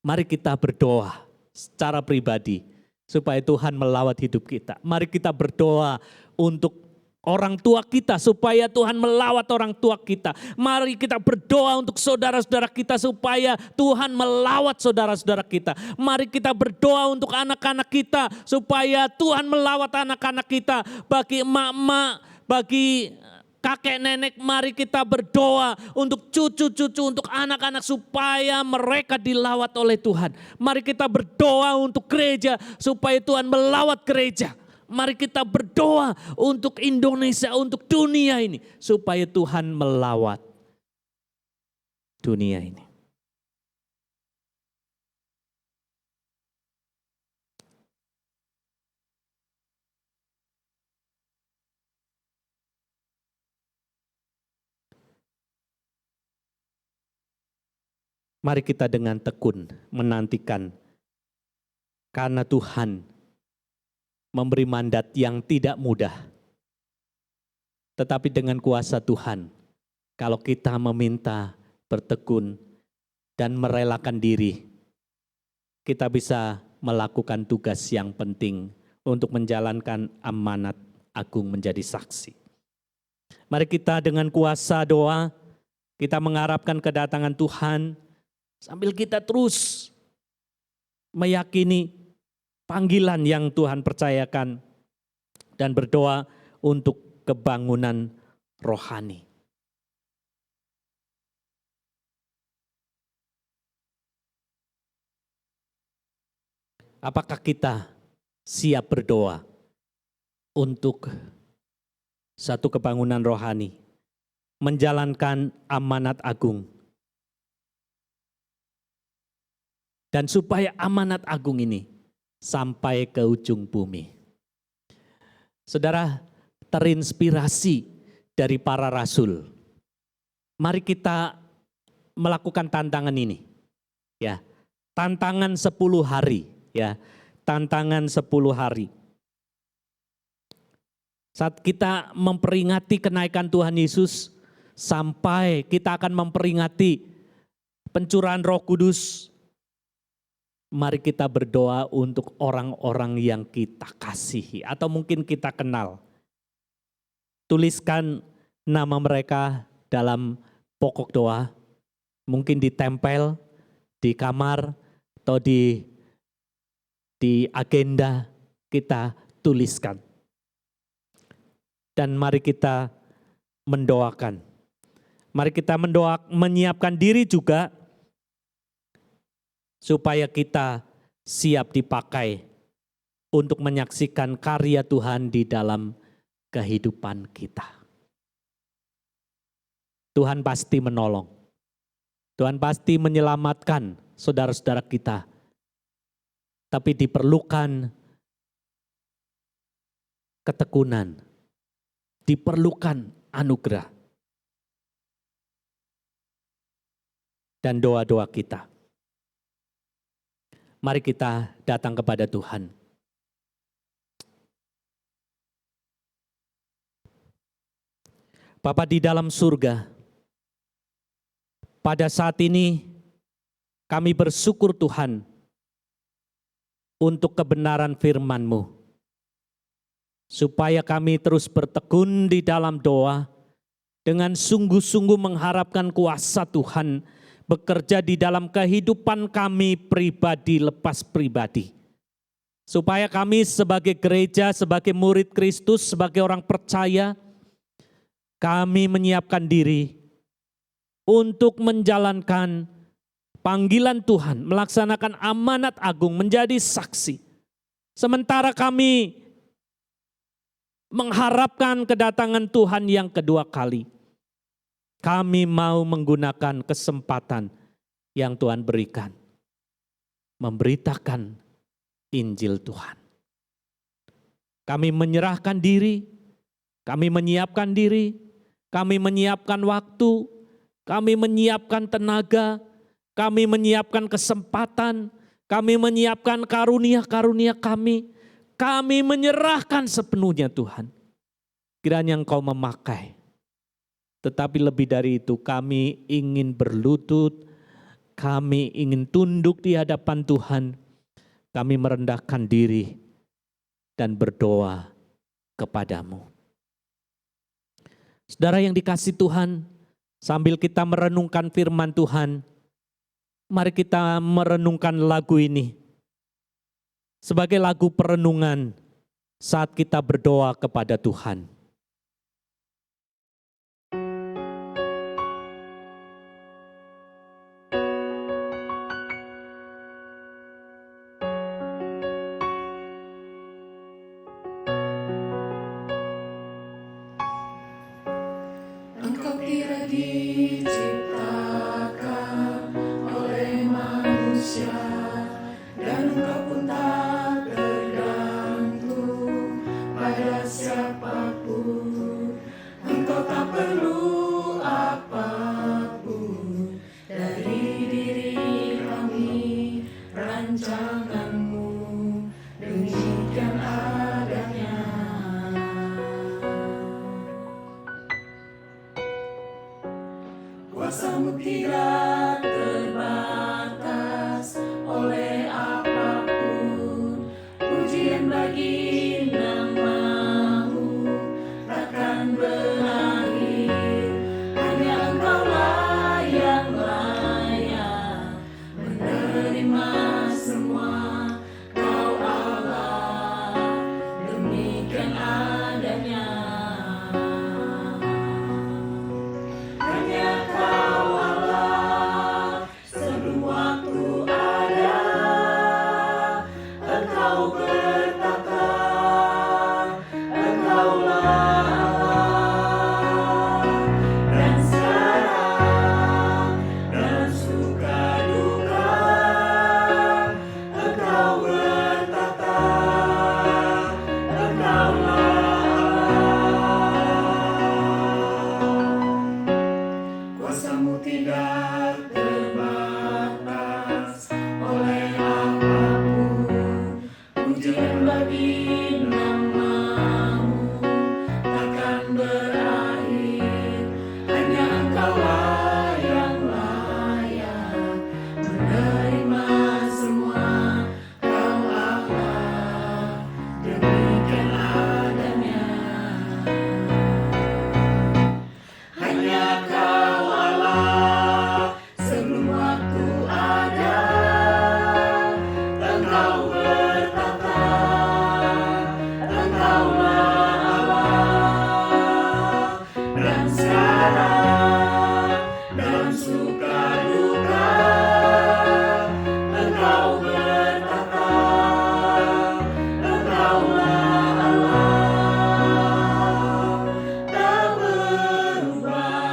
Mari kita berdoa secara pribadi supaya Tuhan melawat hidup kita. Mari kita berdoa untuk orang tua kita supaya Tuhan melawat orang tua kita. Mari kita berdoa untuk saudara-saudara kita supaya Tuhan melawat saudara-saudara kita. Mari kita berdoa untuk anak-anak kita supaya Tuhan melawat anak-anak kita. Bagi emak-emak, bagi kakek nenek, mari kita berdoa untuk cucu-cucu, untuk anak-anak supaya mereka dilawat oleh Tuhan. Mari kita berdoa untuk gereja supaya Tuhan melawat gereja. Mari kita berdoa untuk Indonesia, untuk dunia ini. Supaya Tuhan melawat dunia ini. Mari kita dengan tekun menantikan, karena Tuhan memberi mandat yang tidak mudah. Tetapi dengan kuasa Tuhan, kalau kita meminta, bertekun, dan merelakan diri, kita bisa melakukan tugas yang penting untuk menjalankan amanat agung menjadi saksi. Mari kita dengan kuasa doa, kita mengharapkan kedatangan Tuhan, sambil kita terus meyakini panggilan yang Tuhan percayakan dan berdoa untuk kebangunan rohani. Apakah kita siap berdoa untuk satu kebangunan rohani, menjalankan amanat agung, dan supaya amanat agung ini sampai ke ujung bumi? Saudara, terinspirasi dari para rasul, mari kita melakukan tantangan ini. Ya, tantangan 10 hari. Ya, tantangan 10 hari. Saat kita memperingati kenaikan Tuhan Yesus, sampai kita akan memperingati pencurahan Roh Kudus, mari kita berdoa untuk orang-orang yang kita kasihi atau mungkin kita kenal. Tuliskan nama mereka dalam pokok doa, mungkin ditempel di kamar atau di agenda kita tuliskan. Dan mari kita mendoakan. Mari kita menyiapkan diri juga supaya kita siap dipakai untuk menyaksikan karya Tuhan di dalam kehidupan kita. Tuhan pasti menolong. Tuhan pasti menyelamatkan saudara-saudara kita. Tapi diperlukan ketekunan, diperlukan anugerah, dan doa-doa kita. Mari kita datang kepada Tuhan. Bapa di dalam surga, pada saat ini kami bersyukur Tuhan untuk kebenaran firman-Mu, supaya kami terus bertekun di dalam doa, dengan sungguh-sungguh mengharapkan kuasa Tuhan bekerja di dalam kehidupan kami pribadi lepas pribadi. Supaya kami sebagai gereja, sebagai murid Kristus, sebagai orang percaya, kami menyiapkan diri untuk menjalankan panggilan Tuhan, melaksanakan amanat agung menjadi saksi. Sementara kami mengharapkan kedatangan Tuhan yang kedua kali, kami mau menggunakan kesempatan yang Tuhan berikan, memberitakan Injil Tuhan. Kami menyerahkan diri, kami menyiapkan diri, kami menyiapkan waktu, kami menyiapkan tenaga, kami menyiapkan kesempatan, kami menyiapkan karunia-karunia kami menyerahkan sepenuhnya Tuhan. Kiranya Engkau memakai. Tetapi lebih dari itu, kami ingin berlutut, kami ingin tunduk di hadapan Tuhan, kami merendahkan diri dan berdoa kepadamu. Saudara yang dikasihi Tuhan, sambil kita merenungkan firman Tuhan, mari kita merenungkan lagu ini sebagai lagu perenungan saat kita berdoa kepada Tuhan. Engkau kira diciptakan oleh manusia, dan engkau pun tak tergantung pada siapapun. Engkau tak perlu apapun dari diri Kuasa-Mu tidak terbatas oleh apapun. Pujian bagi nama-Mu takkan berakhir. Hanya Engkau-lah yang layak menerima semua. Kau Allah, demikian adanya. Hanya Kau Allah, sebelum waktu ada, Engkau bertata, Engkaulah Allah. Dan sekarang, dalam suka duka, Engkau bertata, Engkaulah Kuasa-Mu tidak terbatas oleh apapun. Pujian bagi nama-Mu takkan berakhir. Hanya Engkau-lah yang layak menerima semua. Kau Allah, demikian adanya. Hanya Kau Allah, sebelum waktu ada, Engkau bertata, Engkaulah Allah. Dan sekarang, dalam suka duka, Engkau bertata, Engkaulah Allah. Tak berubah,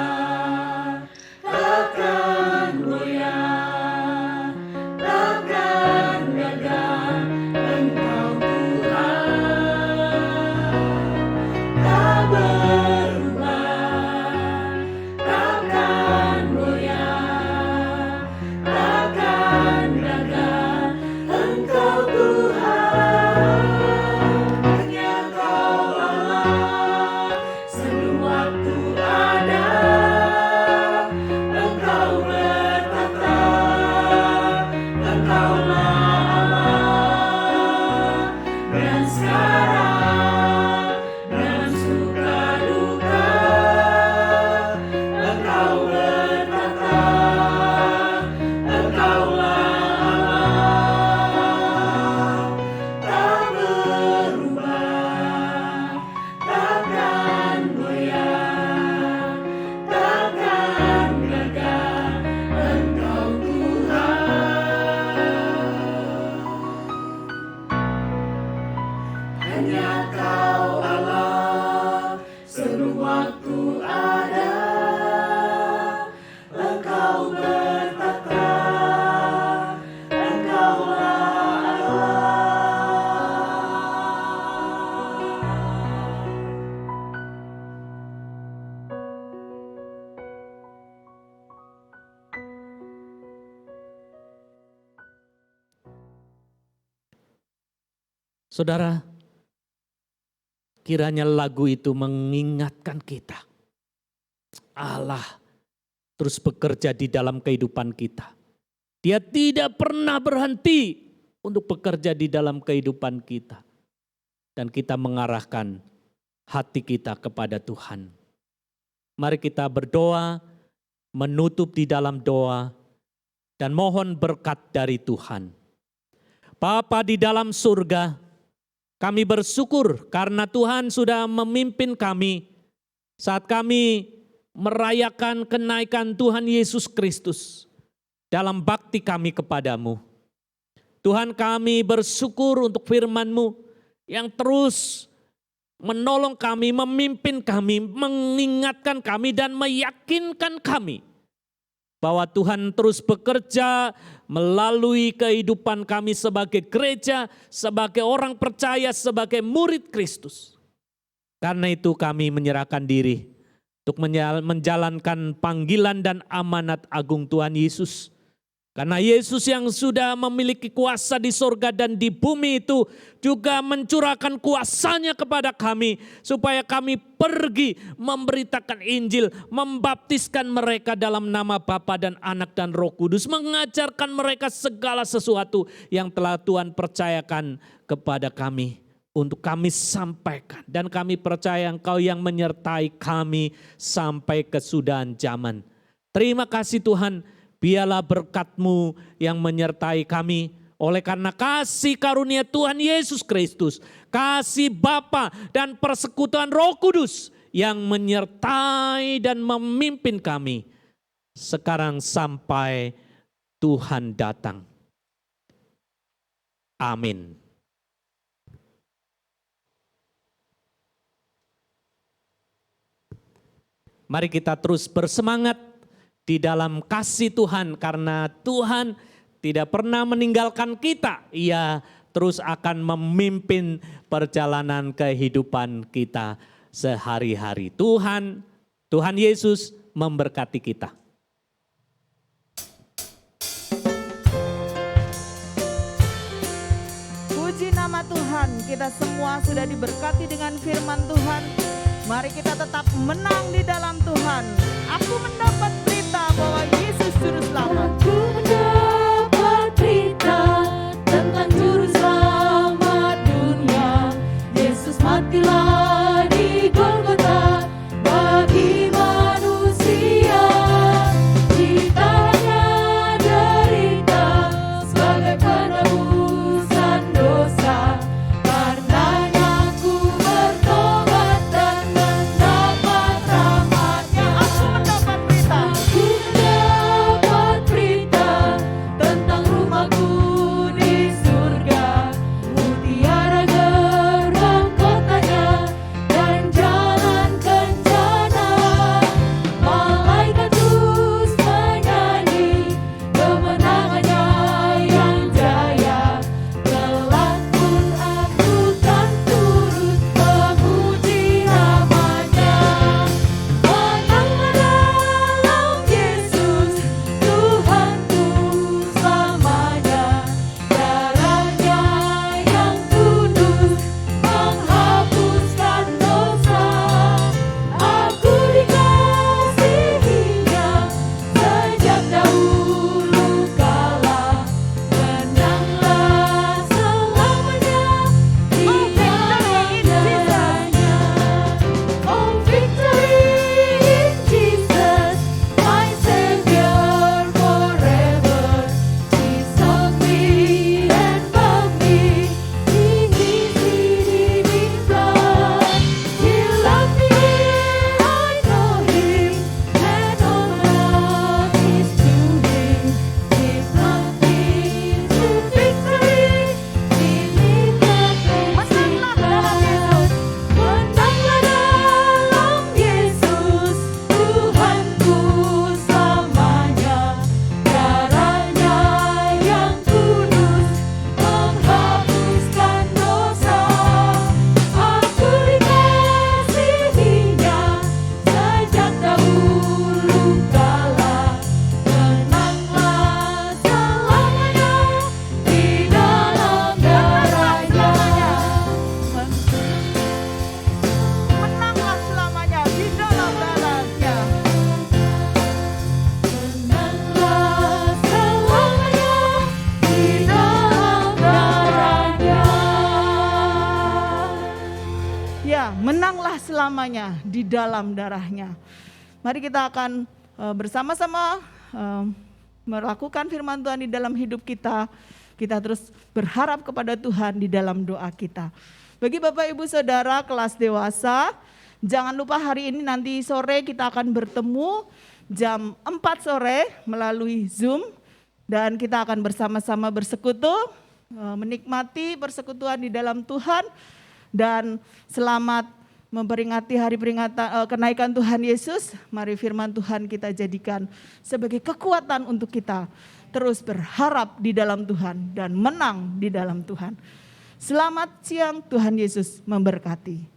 takkan goyah, takkan gagal, Engkau Tuhan. Tak berubah, takkan goyah, takkan gagal, Engkau Tuhan. Hanya Kau Allah, sebelum waktu ada, Engkau bertata, Engkaulah Allah. Dan sekarang, dalam suka duka, Engkau bertata, Engkaulah Allah. Tak berubah, takkan goyah, takkan gagal, Engkau Tuhan. Hanya Kau Allah, sebelum waktu ada, Engkau bertata, Engkaulah Saudara, kiranya lagu itu mengingatkan kita. Allah terus bekerja di dalam kehidupan kita. Dia tidak pernah berhenti untuk bekerja di dalam kehidupan kita. Dan kita mengarahkan hati kita kepada Tuhan. Mari kita berdoa, menutup di dalam doa, dan mohon berkat dari Tuhan. Bapa di dalam surga, kami bersyukur karena Tuhan sudah memimpin kami saat kami merayakan kenaikan Tuhan Yesus Kristus dalam bakti kami kepadamu. Tuhan, kami bersyukur untuk firman-Mu yang terus menolong kami, memimpin kami, mengingatkan kami dan meyakinkan kami bahwa Tuhan terus bekerja melalui kehidupan kami sebagai gereja, sebagai orang percaya, sebagai murid Kristus. Karena itu kami menyerahkan diri untuk menjalankan panggilan dan amanat agung Tuhan Yesus Karena Yesus yang sudah memiliki kuasa di sorga dan di bumi itu juga mencurahkan kuasanya kepada kami. Supaya kami pergi memberitakan Injil, membaptiskan mereka dalam nama Bapa dan Anak dan Roh Kudus. Mengajarkan mereka segala sesuatu yang telah Tuhan percayakan kepada kami. Untuk kami sampaikan. Dan kami percaya Engkau yang menyertai kami sampai kesudahan zaman. Terima kasih Tuhan. Biarlah berkat-Mu yang menyertai kami. Oleh karena kasih karunia Tuhan Yesus Kristus, kasih Bapa dan persekutuan Roh Kudus yang menyertai dan memimpin kami. Sekarang sampai Tuhan datang. Amin. Mari kita terus bersemangat di dalam kasih Tuhan, karena Tuhan tidak pernah meninggalkan kita. Ia terus akan memimpin perjalanan kehidupan kita sehari-hari. Tuhan Yesus memberkati kita. Puji nama Tuhan, kita semua sudah diberkati dengan firman Tuhan. Mari kita tetap menang di dalam Tuhan. Aku mendapat berita bahwa Yesus Juru Selamat. Aku mendapat berita tentang Juru Selamat dunia. Yesus matilah di Golgota bagi manusia. Ciptanya derita sebagai penebusan dosa. Karenanya aku bertobat dan mendapat rahmat-Nya. Aku mendapat berita. Aku mendapat berita tentang rumahku di surga. Mutiara gerbang kotanya dan jalan kencana. Malaikat terus menyanyi kemenangannya yang jaya. Kelak pun aku kan turut memuji namanya. Menanglah dalam Yesus Tuhanku selamanya. Darahnya yang kudus menghapuskan dosa. Aku dikasihinya sejak dahulu kala. Menanglah selamanya di dalam darahnya. Oh, victory in Jesus, my Savior forever. Jesus me and bought me in His redeeming blood. He loved me when I know Him, and all my love is to Him. He's brought me to victory beneath the cleansing blood. Menanglah dalam Yesus Tuhanku selamanya. Darahnya yang kudus menghapuskan dosa. Aku dikasihinya sejak dahulu kala. Menanglah selamanya di dalam darahnya. Menanglah selamanya di dalam darahnya. Menanglah selamanya di dalam darahnya. Ya, menanglah selamanya di dalam darahnya. Mari kita akan bersama-sama melakukan firman Tuhan di dalam hidup kita. Kita terus berharap kepada Tuhan di dalam doa kita. Bagi Bapak Ibu Saudara kelas dewasa, jangan lupa hari ini nanti sore kita akan bertemu jam 4 sore melalui Zoom. Dan kita akan bersama-sama bersekutu, menikmati persekutuan di dalam Tuhan. Dan selamat memperingati hari peringatan kenaikan Tuhan Yesus. Mari firman Tuhan kita jadikan sebagai kekuatan untuk kita terus berharap di dalam Tuhan dan menang di dalam Tuhan. Selamat siang, Tuhan Yesus memberkati.